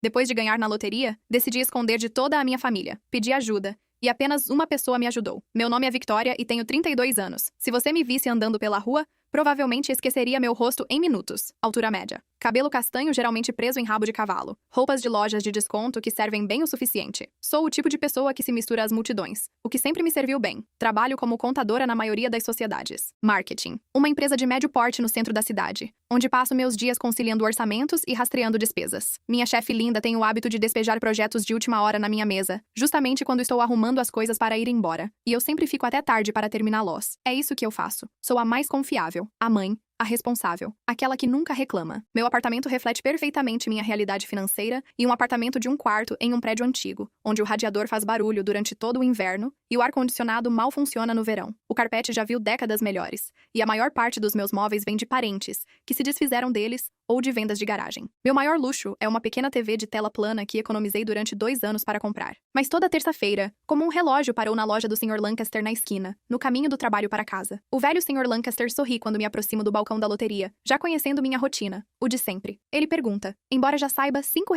Depois de ganhar na loteria, decidi esconder de toda a minha família. Pedi ajuda. E apenas uma pessoa me ajudou. Meu nome é Victoria e tenho 32 anos. Se você me visse andando pela rua, provavelmente esqueceria meu rosto em minutos. Altura média. Cabelo castanho geralmente preso em rabo de cavalo. Roupas de lojas de desconto que servem bem o suficiente. Sou o tipo de pessoa que se mistura às multidões, o que sempre me serviu bem. Trabalho como contadora na maioria das sociedades. Marketing. Uma empresa de médio porte no centro da cidade, onde passo meus dias conciliando orçamentos e rastreando despesas. Minha chefe linda tem o hábito de despejar projetos de última hora na minha mesa, justamente quando estou arrumando as coisas para ir embora. E eu sempre fico até tarde para terminá-los. É isso que eu faço. Sou a mais confiável, a mãe, a responsável, aquela que nunca reclama. Meu apartamento reflete perfeitamente minha realidade financeira e um apartamento de um quarto em um prédio antigo, onde o radiador faz barulho durante todo o inverno e o ar-condicionado mal funciona no verão. O carpete já viu décadas melhores, e a maior parte dos meus móveis vem de parentes, que se desfizeram deles ou de vendas de garagem. Meu maior luxo é uma pequena TV de tela plana que economizei durante 2 anos para comprar. Mas toda terça-feira, como um relógio parou na loja do Sr. Lancaster na esquina, no caminho do trabalho para casa. O velho Sr. Lancaster sorri quando me aproximo do balcão da loteria, já conhecendo minha rotina, o de sempre. Ele pergunta, embora já saiba, R$ 5.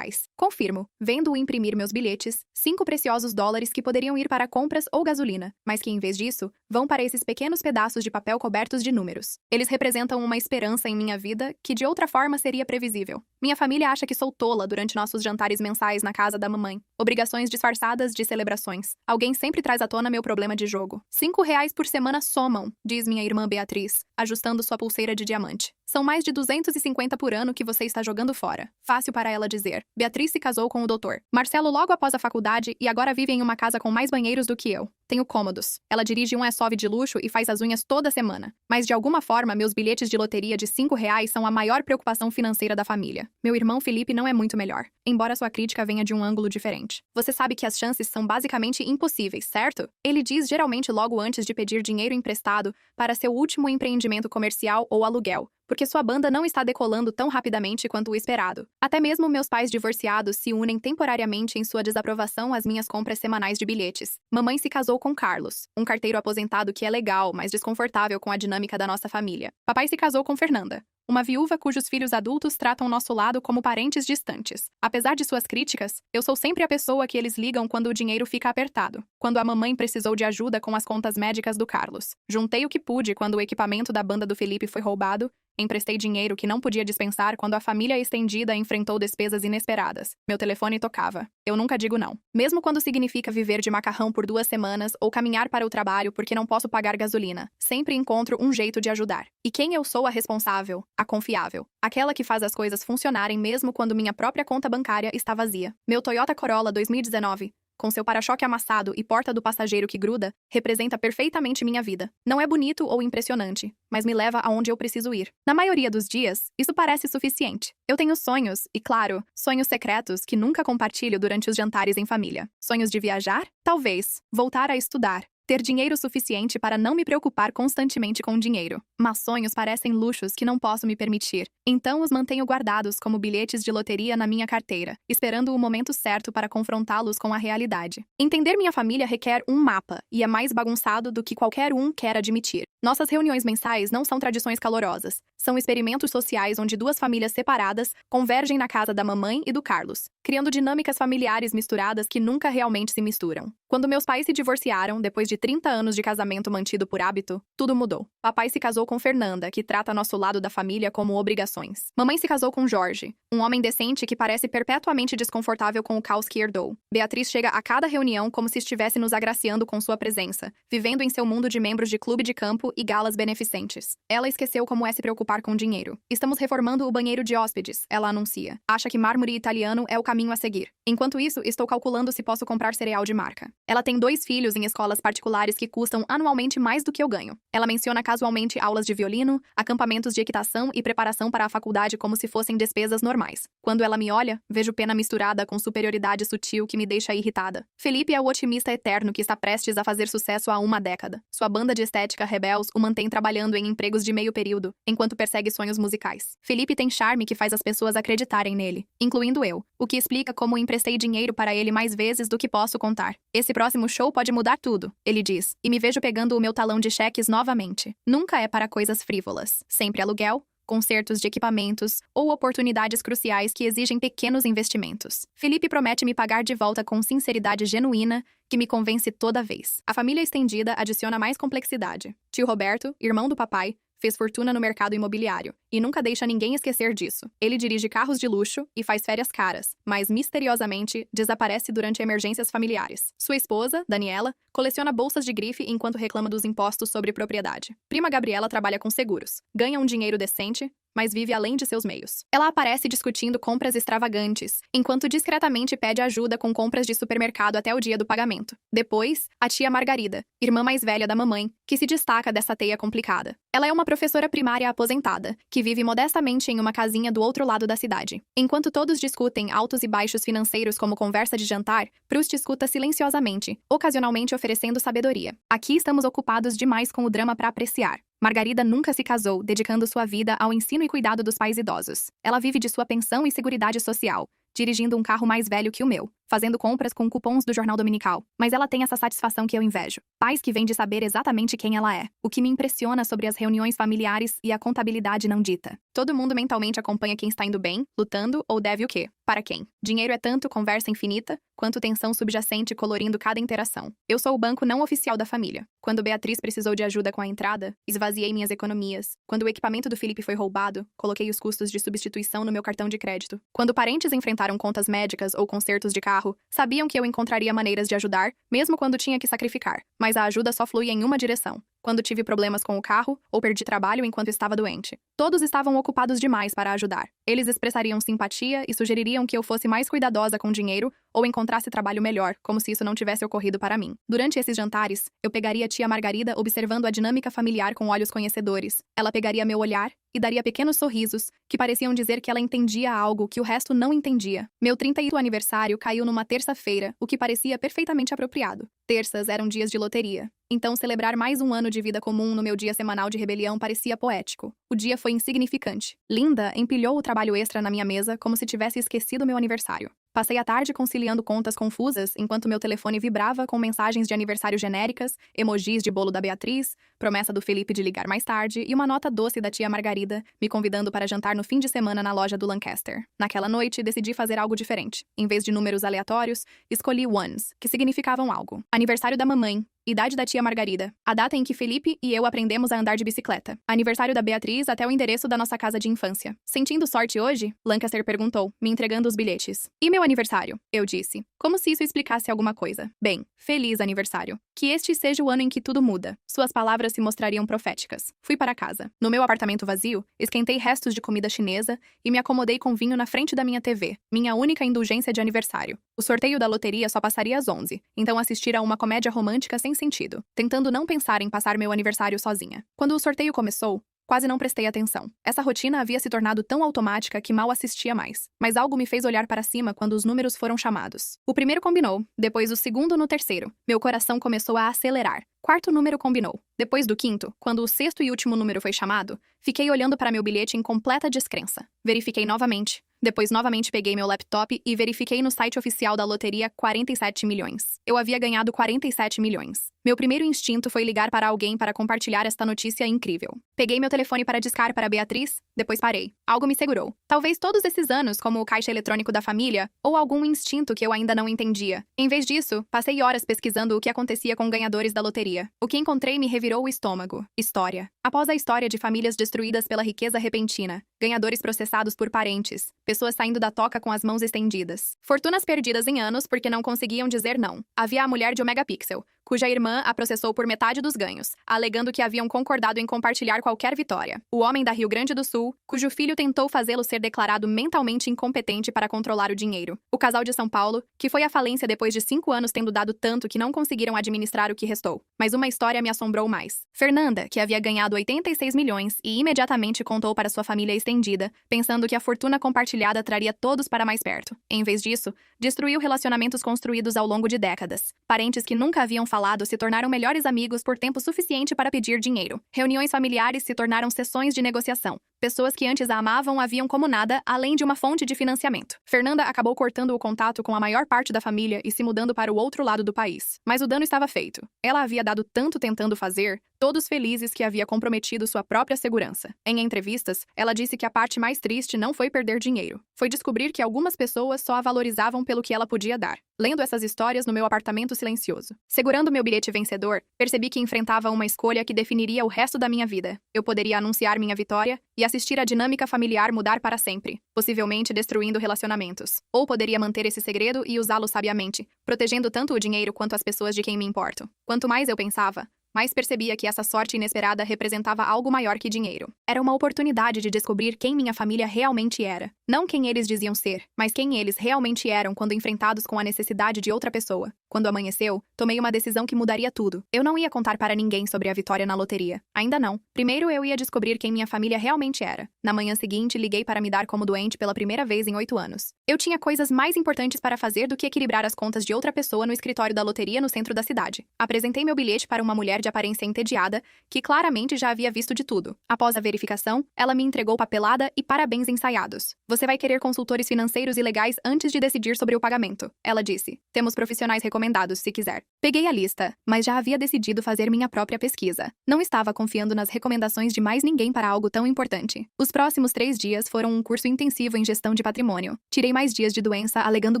Confirmo, vendo-o imprimir meus bilhetes, 5 preciosos dólares que poderiam ir para compras ou gasolina, mas que em vez disso, vão para esses pequenos pedaços de papel cobertos de números. Eles representam uma esperança em minha vida que de outra forma seria previsível. Minha família acha que sou tola durante nossos jantares mensais na casa da mamãe. Obrigações disfarçadas de celebrações. Alguém sempre traz à tona meu problema de jogo. R$ 5 por semana somam, diz minha irmã Beatriz, ajustando sua pulseira de diamante. São mais de 250 por ano que você está jogando fora. Fácil para ela dizer. Beatriz se casou com o doutor Marcelo logo após a faculdade e agora vive em uma casa com mais banheiros do que eu. Tenho cômodos. Ela dirige um SUV de luxo e faz as unhas toda semana. Mas de alguma forma, meus bilhetes de loteria de R$ 5 são a maior preocupação financeira da família. Meu irmão Felipe não é muito melhor, embora sua crítica venha de um ângulo diferente. Você sabe que as chances são basicamente impossíveis, certo? Ele diz geralmente logo antes de pedir dinheiro emprestado para seu último empreendimento comercial ou aluguel, porque sua banda não está decolando tão rapidamente quanto o esperado. Até mesmo meus pais divorciados se unem temporariamente em sua desaprovação às minhas compras semanais de bilhetes. Mamãe se casou com Carlos, um carteiro aposentado que é legal, mas desconfortável com a dinâmica da nossa família. Papai se casou com Fernanda, uma viúva cujos filhos adultos tratam nosso lado como parentes distantes. Apesar de suas críticas, eu sou sempre a pessoa que eles ligam quando o dinheiro fica apertado. Quando a mamãe precisou de ajuda com as contas médicas do Carlos. Juntei o que pude quando o equipamento da banda do Felipe foi roubado. Emprestei dinheiro que não podia dispensar quando a família estendida enfrentou despesas inesperadas. Meu telefone tocava. Eu nunca digo não. Mesmo quando significa viver de macarrão por 2 semanas ou caminhar para o trabalho porque não posso pagar gasolina, sempre encontro um jeito de ajudar. E quem eu sou? A responsável, a confiável. Aquela que faz as coisas funcionarem mesmo quando minha própria conta bancária está vazia. Meu Toyota Corolla 2019, com seu para-choque amassado e porta do passageiro que gruda, representa perfeitamente minha vida. Não é bonito ou impressionante, mas me leva aonde eu preciso ir. Na maioria dos dias, isso parece suficiente. Eu tenho sonhos, e claro, sonhos secretos que nunca compartilho durante os jantares em família. Sonhos de viajar? Talvez. Voltar a estudar. Ter dinheiro suficiente para não me preocupar constantemente com dinheiro. Mas sonhos parecem luxos que não posso me permitir. Então os mantenho guardados como bilhetes de loteria na minha carteira, esperando o momento certo para confrontá-los com a realidade. Entender minha família requer um mapa, e é mais bagunçado do que qualquer um quer admitir. Nossas reuniões mensais não são tradições calorosas. São experimentos sociais onde 2 famílias separadas convergem na casa da mamãe e do Carlos, criando dinâmicas familiares misturadas que nunca realmente se misturam. Quando meus pais se divorciaram, depois de 30 anos de casamento mantido por hábito, tudo mudou. Papai se casou com Fernanda, que trata nosso lado da família como obrigações. Mamãe se casou com Jorge, um homem decente que parece perpetuamente desconfortável com o caos que herdou. Beatriz chega a cada reunião como se estivesse nos agraciando com sua presença, vivendo em seu mundo de membros de clube de campo e galas beneficentes. Ela esqueceu como é se preocupar com dinheiro. Estamos reformando o banheiro de hóspedes, ela anuncia. Acha que mármore italiano é o caminho a seguir. Enquanto isso, estou calculando se posso comprar cereal de marca. Ela tem 2 filhos em escolas particulares que custam anualmente mais do que eu ganho. Ela menciona casualmente aulas de violino, acampamentos de equitação e preparação para a faculdade como se fossem despesas normais. Quando ela me olha, vejo pena misturada com superioridade sutil que me deixa irritada. Felipe é o otimista eterno que está prestes a fazer sucesso há uma década. Sua banda de estética Rebels o mantém trabalhando em empregos de meio período, enquanto persegue sonhos musicais. Felipe tem charme que faz as pessoas acreditarem nele, incluindo eu, o que explica como emprestei dinheiro para ele mais vezes do que posso contar. Esse próximo show pode mudar tudo, ele diz, e me vejo pegando o meu talão de cheques novamente. Nunca é para coisas frívolas. Sempre aluguel, consertos de equipamentos ou oportunidades cruciais que exigem pequenos investimentos. Felipe promete me pagar de volta com sinceridade genuína, que me convence toda vez. A família estendida adiciona mais complexidade. Tio Roberto, irmão do papai, fez fortuna no mercado imobiliário e nunca deixa ninguém esquecer disso. Ele dirige carros de luxo e faz férias caras, mas misteriosamente desaparece durante emergências familiares. Sua esposa, Daniela, coleciona bolsas de grife enquanto reclama dos impostos sobre propriedade. Prima Gabriela trabalha com seguros, ganha um dinheiro decente, mas vive além de seus meios. Ela aparece discutindo compras extravagantes, enquanto discretamente pede ajuda com compras de supermercado até o dia do pagamento. Depois, a tia Margarida, irmã mais velha da mamãe, que se destaca dessa teia complicada. Ela é uma professora primária aposentada, que vive modestamente em uma casinha do outro lado da cidade. Enquanto todos discutem altos e baixos financeiros como conversa de jantar, Proust escuta silenciosamente, ocasionalmente oferecendo sabedoria. Aqui estamos ocupados demais com o drama para apreciar. Margarida nunca se casou, dedicando sua vida ao ensino e cuidado dos pais idosos. Ela vive de sua pensão e seguridade social, dirigindo um carro mais velho que o meu, fazendo compras com cupons do jornal dominical. Mas ela tem essa satisfação que eu invejo. Paz que vem de saber exatamente quem ela é. O que me impressiona sobre as reuniões familiares e a contabilidade não dita. Todo mundo mentalmente acompanha quem está indo bem, lutando ou deve o quê. Para quem? Dinheiro é tanto conversa infinita, quanto tensão subjacente colorindo cada interação. Eu sou o banco não oficial da família. Quando Beatriz precisou de ajuda com a entrada, esvaziei minhas economias. Quando o equipamento do Felipe foi roubado, coloquei os custos de substituição no meu cartão de crédito. Quando parentes enfrentaram contas médicas ou consertos de carro, sabiam que eu encontraria maneiras de ajudar, mesmo quando tinha que sacrificar. Mas a ajuda só flui em uma direção. Quando tive problemas com o carro ou perdi trabalho enquanto estava doente. Todos estavam ocupados demais para ajudar. Eles expressariam simpatia e sugeririam que eu fosse mais cuidadosa com o dinheiro ou encontrasse trabalho melhor, como se isso não tivesse ocorrido para mim. Durante esses jantares, eu pegaria a tia Margarida observando a dinâmica familiar com olhos conhecedores. Ela pegaria meu olhar e daria pequenos sorrisos que pareciam dizer que ela entendia algo que o resto não entendia. Meu 30º aniversário caiu numa terça-feira, o que parecia perfeitamente apropriado. Terças eram dias de loteria. Então, celebrar mais um ano de vida comum no meu dia semanal de rebelião parecia poético. O dia foi insignificante. Linda empilhou o trabalho extra na minha mesa como se tivesse esquecido meu aniversário. Passei a tarde conciliando contas confusas enquanto meu telefone vibrava com mensagens de aniversário genéricas, emojis de bolo da Beatriz, promessa do Felipe de ligar mais tarde e uma nota doce da tia Margarida me convidando para jantar no fim de semana na loja do Lancaster. Naquela noite, decidi fazer algo diferente. Em vez de números aleatórios, escolhi ones, que significavam algo. Aniversário da mamãe. Idade da tia Margarida. A data em que Felipe e eu aprendemos a andar de bicicleta. Aniversário da Beatriz até o endereço da nossa casa de infância. Sentindo sorte hoje? Lancaster perguntou, me entregando os bilhetes. E meu aniversário? Eu disse. Como se isso explicasse alguma coisa. Bem, feliz aniversário. Que este seja o ano em que tudo muda. Suas palavras se mostrariam proféticas. Fui para casa. No meu apartamento vazio, esquentei restos de comida chinesa e me acomodei com vinho na frente da minha TV. Minha única indulgência de aniversário. O sorteio da loteria só passaria às 11, então assistir a uma comédia romântica sem sentido, tentando não pensar em passar meu aniversário sozinha. Quando o sorteio começou, quase não prestei atenção. Essa rotina havia se tornado tão automática que mal assistia mais. Mas algo me fez olhar para cima quando os números foram chamados. O primeiro combinou, depois o segundo no terceiro. Meu coração começou a acelerar. Quarto número combinou. Depois do quinto, quando o sexto e último número foi chamado, fiquei olhando para meu bilhete em completa descrença. Verifiquei novamente. Depois novamente peguei meu laptop e verifiquei no site oficial da loteria 47 milhões. Eu havia ganhado 47 milhões. Meu primeiro instinto foi ligar para alguém para compartilhar esta notícia incrível. Peguei meu telefone para discar para Beatriz, depois parei. Algo me segurou. Talvez todos esses anos, como o caixa eletrônico da família, ou algum instinto que eu ainda não entendia. Em vez disso, passei horas pesquisando o que acontecia com ganhadores da loteria. O que encontrei me revirou o estômago. História. Após a história de famílias destruídas pela riqueza repentina, ganhadores processados por parentes, pessoas saindo da toca com as mãos estendidas. Fortunas perdidas em anos porque não conseguiam dizer não. Havia a mulher de Omegapixel, cuja irmã a processou por metade dos ganhos, alegando que haviam concordado em compartilhar qualquer vitória. O homem da Rio Grande do Sul, cujo filho tentou fazê-lo ser declarado mentalmente incompetente para controlar o dinheiro. O casal de São Paulo, que foi à falência depois de 5 anos tendo dado tanto que não conseguiram administrar o que restou. Mas uma história me assombrou mais. Fernanda, que havia ganhado 86 milhões e imediatamente contou para sua família estendida, pensando que a fortuna compartilhada traria todos para mais perto. Em vez disso, destruiu relacionamentos construídos ao longo de décadas. Parentes que nunca haviam falado instalado se tornaram melhores amigos por tempo suficiente para pedir dinheiro. Reuniões familiares se tornaram sessões de negociação. Pessoas que antes a amavam a viam como nada, além de uma fonte de financiamento. Fernanda acabou cortando o contato com a maior parte da família e se mudando para o outro lado do país. Mas o dano estava feito. Ela havia dado tanto tentando fazer, todos felizes que havia comprometido sua própria segurança. Em entrevistas, ela disse que a parte mais triste não foi perder dinheiro. Foi descobrir que algumas pessoas só a valorizavam pelo que ela podia dar. Lendo essas histórias no meu apartamento silencioso. Segurando meu bilhete vencedor, percebi que enfrentava uma escolha que definiria o resto da minha vida. Eu poderia anunciar minha vitória e assistir a dinâmica familiar mudar para sempre, possivelmente destruindo relacionamentos. Ou poderia manter esse segredo e usá-lo sabiamente, protegendo tanto o dinheiro quanto as pessoas de quem me importo. Quanto mais eu pensava, mas percebia que essa sorte inesperada representava algo maior que dinheiro. Era uma oportunidade de descobrir quem minha família realmente era. Não quem eles diziam ser, mas quem eles realmente eram quando enfrentados com a necessidade de outra pessoa. Quando amanheceu, tomei uma decisão que mudaria tudo. Eu não ia contar para ninguém sobre a vitória na loteria. Ainda não. Primeiro eu ia descobrir quem minha família realmente era. Na manhã seguinte, liguei para me dar como doente pela primeira vez em 8 anos. Eu tinha coisas mais importantes para fazer do que equilibrar as contas de outra pessoa no escritório da loteria no centro da cidade. Apresentei meu bilhete para uma mulher de aparência entediada, que claramente já havia visto de tudo. Após a verificação, ela me entregou papelada e parabéns ensaiados. Você vai querer consultores financeiros e legais antes de decidir sobre o pagamento, ela disse. Temos profissionais recomendados, se quiser. Peguei a lista, mas já havia decidido fazer minha própria pesquisa. Não estava confiando nas recomendações de mais ninguém para algo tão importante. Os próximos 3 dias foram um curso intensivo em gestão de patrimônio. Tirei mais dias de doença alegando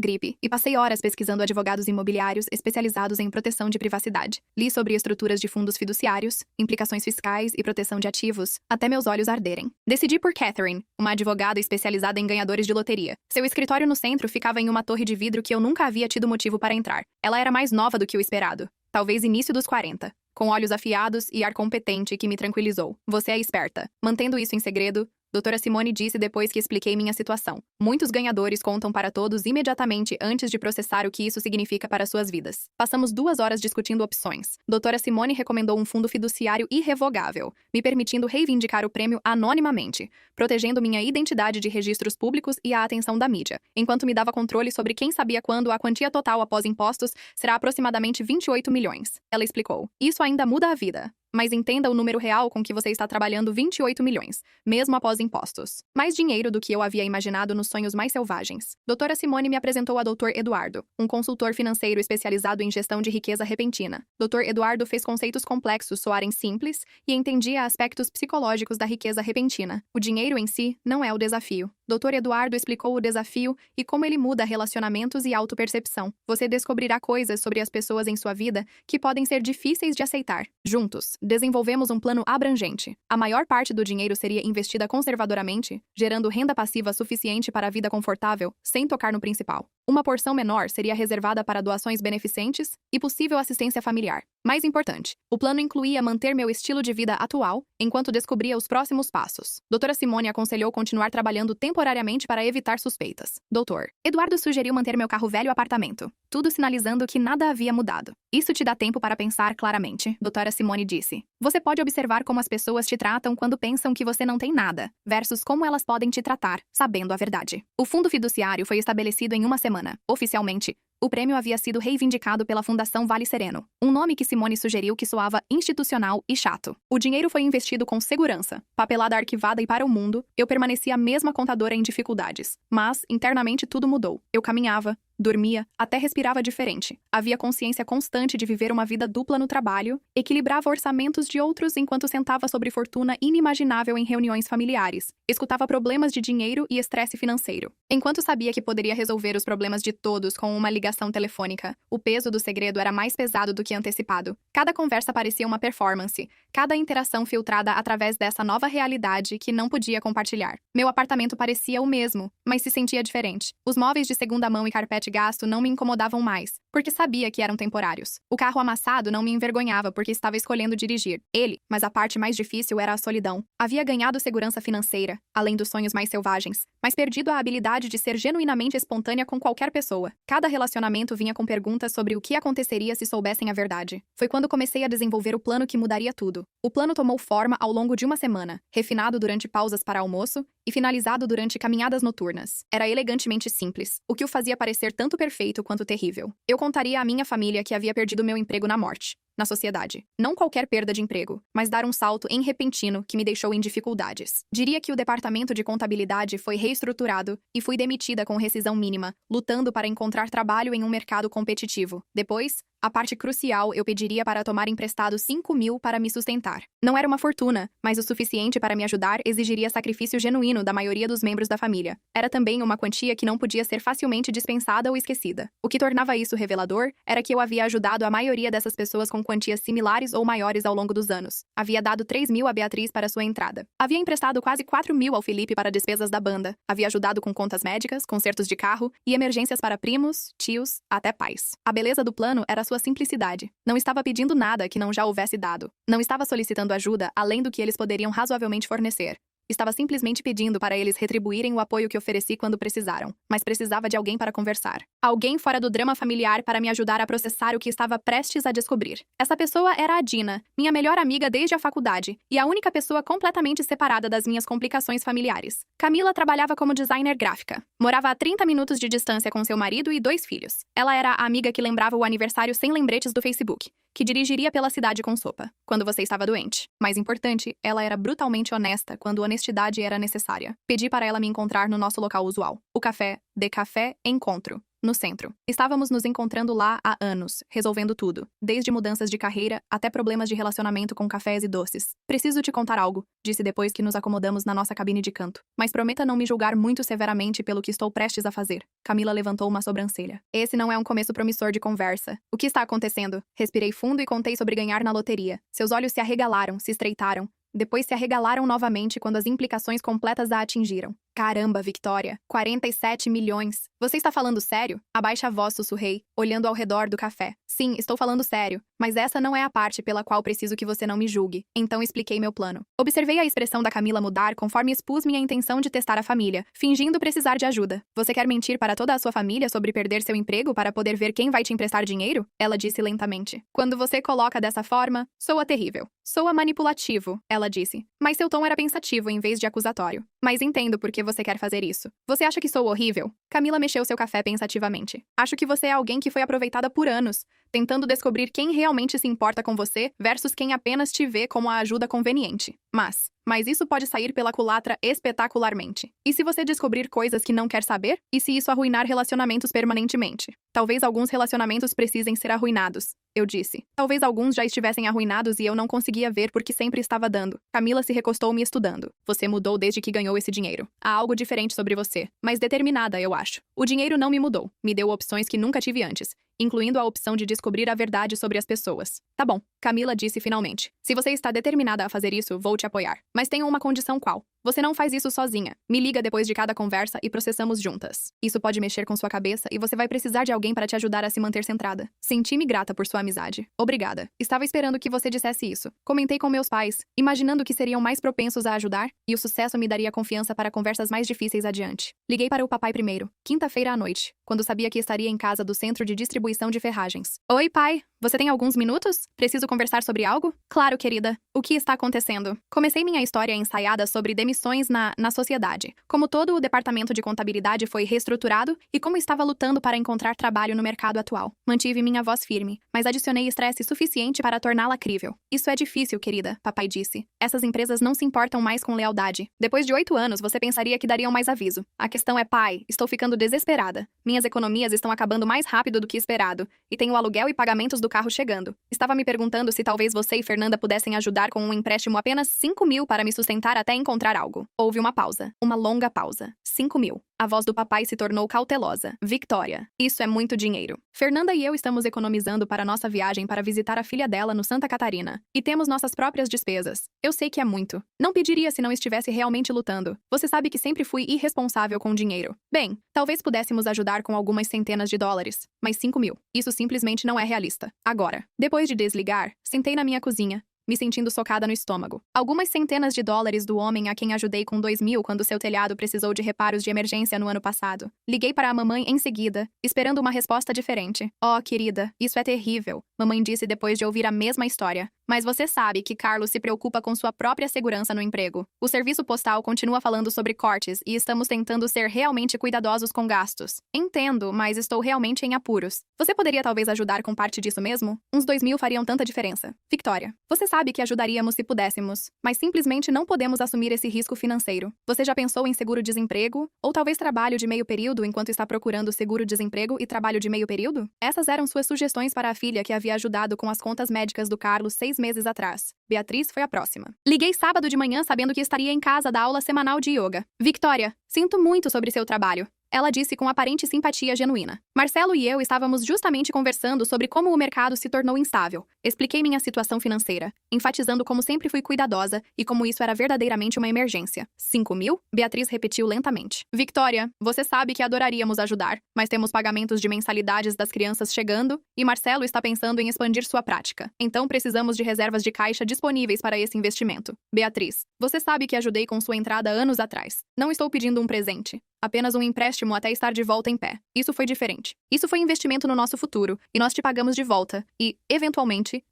gripe e passei horas pesquisando advogados imobiliários especializados em proteção de privacidade. Li sobre estruturas de fundos fiduciários, implicações fiscais e proteção de ativos, até meus olhos arderem. Decidi por Catherine, uma advogada especializada em ganhadores de loteria. Seu escritório no centro ficava em uma torre de vidro que eu nunca havia tido motivo para entrar. Ela era mais nova do que o esperado, talvez início dos 40, com olhos afiados e ar competente que me tranquilizou. Você é esperta. Mantendo isso em segredo, Doutora Simone disse depois que expliquei minha situação. Muitos ganhadores contam para todos imediatamente antes de processar o que isso significa para suas vidas. Passamos 2 horas discutindo opções. Doutora Simone recomendou um fundo fiduciário irrevogável, me permitindo reivindicar o prêmio anonimamente, protegendo minha identidade de registros públicos e a atenção da mídia, enquanto me dava controle sobre quem sabia quando a quantia total após impostos será aproximadamente 28 milhões. Ela explicou. Isso ainda muda a vida. Mas entenda o número real com que você está trabalhando 28 milhões, mesmo após impostos. Mais dinheiro do que eu havia imaginado nos sonhos mais selvagens. Doutora Simone me apresentou a Dr. Eduardo, um consultor financeiro especializado em gestão de riqueza repentina. Dr. Eduardo fez conceitos complexos soarem simples e entendia aspectos psicológicos da riqueza repentina. O dinheiro em si não é o desafio. Dr. Eduardo explicou o desafio e como ele muda relacionamentos e autopercepção. Você descobrirá coisas sobre as pessoas em sua vida que podem ser difíceis de aceitar. Juntos, desenvolvemos um plano abrangente. A maior parte do dinheiro seria investida conservadoramente, gerando renda passiva suficiente para a vida confortável, sem tocar no principal. Uma porção menor seria reservada para doações beneficentes e possível assistência familiar. Mais importante, o plano incluía manter meu estilo de vida atual, enquanto descobria os próximos passos. Doutora Simone aconselhou continuar trabalhando temporariamente para evitar suspeitas. Doutor Eduardo sugeriu manter meu carro velho apartamento, tudo sinalizando que nada havia mudado. Isso te dá tempo para pensar claramente, Doutora Simone disse. Você pode observar como as pessoas te tratam quando pensam que você não tem nada, versus como elas podem te tratar, sabendo a verdade. O fundo fiduciário foi estabelecido em 1 semana. Oficialmente, o prêmio havia sido reivindicado pela Fundação Vale Sereno, um nome que Simone sugeriu que soava institucional e chato. O dinheiro foi investido com segurança, papelada arquivada e para o mundo, eu permaneci a mesma contadora em dificuldades. Mas, internamente, tudo mudou. Eu caminhava, dormia, até respirava diferente. Havia consciência constante de viver uma vida dupla no trabalho, equilibrava orçamentos de outros enquanto sentava sobre fortuna inimaginável em reuniões familiares, escutava problemas de dinheiro e estresse financeiro. Enquanto sabia que poderia resolver os problemas de todos com uma ligação telefônica, o peso do segredo era mais pesado do que antecipado. Cada conversa parecia uma performance, cada interação filtrada através dessa nova realidade que não podia compartilhar. Meu apartamento parecia o mesmo, mas se sentia diferente. Os móveis de segunda mão e carpete gasto não me incomodavam mais, porque sabia que eram temporários. O carro amassado não me envergonhava porque estava escolhendo dirigir ele, mas a parte mais difícil era a solidão. Havia ganhado segurança financeira, além dos sonhos mais selvagens, mas perdido a habilidade de ser genuinamente espontânea com qualquer pessoa. Cada relacionamento vinha com perguntas sobre o que aconteceria se soubessem a verdade. Foi quando comecei a desenvolver o plano que mudaria tudo. O plano tomou forma ao longo de 1 semana, refinado durante pausas para almoço e finalizado durante caminhadas noturnas. Era elegantemente simples, o que o fazia parecer tanto perfeito quanto terrível. Eu contaria à minha família que havia perdido meu emprego na morte. Na sociedade. Não qualquer perda de emprego, mas dar um salto repentino que me deixou em dificuldades. Diria que o departamento de contabilidade foi reestruturado e fui demitida com rescisão mínima, lutando para encontrar trabalho em um mercado competitivo. Depois, a parte crucial eu pediria para tomar emprestado 5.000 para me sustentar. Não era uma fortuna, mas o suficiente para me ajudar exigiria sacrifício genuíno da maioria dos membros da família. Era também uma quantia que não podia ser facilmente dispensada ou esquecida. O que tornava isso revelador era que eu havia ajudado a maioria dessas pessoas com quantias similares ou maiores ao longo dos anos. Havia dado 3.000 a Beatriz para sua entrada. Havia emprestado quase 4.000 ao Felipe para despesas da banda. Havia ajudado com contas médicas, consertos de carro e emergências para primos, tios, até pais. A beleza do plano era sua simplicidade. Não estava pedindo nada que não já houvesse dado. Não estava solicitando ajuda além do que eles poderiam razoavelmente fornecer. Estava simplesmente pedindo para eles retribuírem o apoio que ofereci quando precisaram, mas precisava de alguém para conversar. Alguém fora do drama familiar para me ajudar a processar o que estava prestes a descobrir. Essa pessoa era a Dina, minha melhor amiga desde a faculdade, e a única pessoa completamente separada das minhas complicações familiares. Camila trabalhava como designer gráfica. Morava a 30 minutos de distância com seu marido e 2 filhos. Ela era a amiga que lembrava o aniversário sem lembretes do Facebook, que dirigiria pela cidade com sopa, quando você estava doente. Mais importante, ela era brutalmente honesta quando honestidade era necessária. Pedi para ela me encontrar no nosso local usual, o Café de Café Encontro, no centro. Estávamos nos encontrando lá há anos, resolvendo tudo, desde mudanças de carreira até problemas de relacionamento com cafés e doces. Preciso te contar algo, disse depois que nos acomodamos na nossa cabine de canto. Mas prometa não me julgar muito severamente pelo que estou prestes a fazer. Camila levantou uma sobrancelha. Esse não é um começo promissor de conversa. O que está acontecendo? Respirei fundo e contei sobre ganhar na loteria. Seus olhos se arregalaram, se estreitaram. Depois se arregalaram novamente quando as implicações completas a atingiram. Caramba, Victoria. 47 milhões. Você está falando sério? Abaixa a voz, sussurrei, olhando ao redor do café. Sim, estou falando sério. Mas essa não é a parte pela qual preciso que você não me julgue. Então expliquei meu plano. Observei a expressão da Camila mudar conforme expus minha intenção de testar a família, fingindo precisar de ajuda. Você quer mentir para toda a sua família sobre perder seu emprego para poder ver quem vai te emprestar dinheiro? Ela disse lentamente. Quando você coloca dessa forma, soa terrível. Soa manipulativo, ela disse. Mas seu tom era pensativo em vez de acusatório. Mas entendo por que você quer fazer isso. Você acha que sou horrível? Camila mexeu seu café pensativamente. Acho que você é alguém que foi aproveitada por anos, tentando descobrir quem realmente se importa com você versus quem apenas te vê como a ajuda conveniente. Mas isso pode sair pela culatra espetacularmente. E se você descobrir coisas que não quer saber? E se isso arruinar relacionamentos permanentemente? Talvez alguns relacionamentos precisem ser arruinados, eu disse. Talvez alguns já estivessem arruinados e eu não conseguia ver porque sempre estava dando. Camila se recostou me estudando. Você mudou desde que ganhou esse dinheiro. Há algo diferente sobre você, mas determinada, eu acho. O dinheiro não me mudou. Me deu opções que nunca tive antes, incluindo a opção de descobrir a verdade sobre as pessoas. Tá bom, Camila disse finalmente. Se você está determinada a fazer isso, vou te apoiar. Mas tenho uma condição qual? Você não faz isso sozinha. Me liga depois de cada conversa e processamos juntas. Isso pode mexer com sua cabeça e você vai precisar de alguém para te ajudar a se manter centrada. Senti-me grata por sua amizade. Obrigada. Estava esperando que você dissesse isso. Comentei com meus pais, imaginando que seriam mais propensos a ajudar, e o sucesso me daria confiança para conversas mais difíceis adiante. Liguei para o papai primeiro, quinta-feira à noite, quando sabia que estaria em casa do centro de distribuição de ferragens. Oi, pai. Você tem alguns minutos? Preciso conversar sobre algo? Claro, querida. O que está acontecendo? Comecei minha história ensaiada sobre demissões na sociedade. Como todo o departamento de contabilidade foi reestruturado e como estava lutando para encontrar trabalho no mercado atual. Mantive minha voz firme, mas adicionei estresse suficiente para torná-la crível. Isso é difícil, querida, papai disse. Essas empresas não se importam mais com lealdade. Depois de 8 anos, você pensaria que dariam mais aviso. A questão é, pai, estou ficando desesperada. Minhas economias estão acabando mais rápido do que esperado, e tenho o aluguel e pagamentos do carro chegando. Estava me perguntando se talvez você e Fernanda pudessem ajudar com um empréstimo apenas 5.000 para me sustentar até encontrar algo. Houve uma pausa. Uma longa pausa. 5.000. A voz do papai se tornou cautelosa. Victoria, isso é muito dinheiro. Fernanda e eu estamos economizando para nossa viagem para visitar a filha dela no Santa Catarina. E temos nossas próprias despesas. Eu sei que é muito. Não pediria se não estivesse realmente lutando. Você sabe que sempre fui irresponsável com dinheiro. Bem, talvez pudéssemos ajudar com algumas centenas de dólares. Mas 5.000. Isso simplesmente não é realista. Agora, depois de desligar, sentei na minha cozinha, me sentindo socada no estômago. Algumas centenas de dólares do homem a quem ajudei com 2.000 quando seu telhado precisou de reparos de emergência no ano passado. Liguei para a mamãe em seguida, esperando uma resposta diferente. Oh, querida, isso é terrível, mamãe disse depois de ouvir a mesma história. Mas você sabe que Carlos se preocupa com sua própria segurança no emprego. O serviço postal continua falando sobre cortes e estamos tentando ser realmente cuidadosos com gastos. Entendo, mas estou realmente em apuros. Você poderia talvez ajudar com parte disso mesmo? Uns 2.000 fariam tanta diferença. Victoria, você sabe que ajudaríamos se pudéssemos, mas simplesmente não podemos assumir esse risco financeiro. Você já pensou em seguro-desemprego? Ou talvez trabalho de meio período enquanto está procurando seguro-desemprego e trabalho de meio período? Essas eram suas sugestões para a filha que havia ajudado com as contas médicas do Carlos 6 meses atrás. Beatriz foi a próxima. Liguei sábado de manhã sabendo que estaria em casa da aula semanal de yoga. Victoria, sinto muito sobre seu trabalho. Ela disse com aparente simpatia genuína. Marcelo e eu estávamos justamente conversando sobre como o mercado se tornou instável. Expliquei minha situação financeira, enfatizando como sempre fui cuidadosa e como isso era verdadeiramente uma emergência. 5.000? Beatriz repetiu lentamente. Victoria, você sabe que adoraríamos ajudar, mas temos pagamentos de mensalidades das crianças chegando e Marcelo está pensando em expandir sua prática. Então precisamos de reservas de caixa disponíveis para esse investimento. Beatriz, você sabe que ajudei com sua entrada anos atrás. Não estou pedindo um presente. Apenas um empréstimo até estar de volta em pé. Isso foi diferente. Isso foi investimento no nosso futuro, e nós te pagamos de volta. E, eventualmente,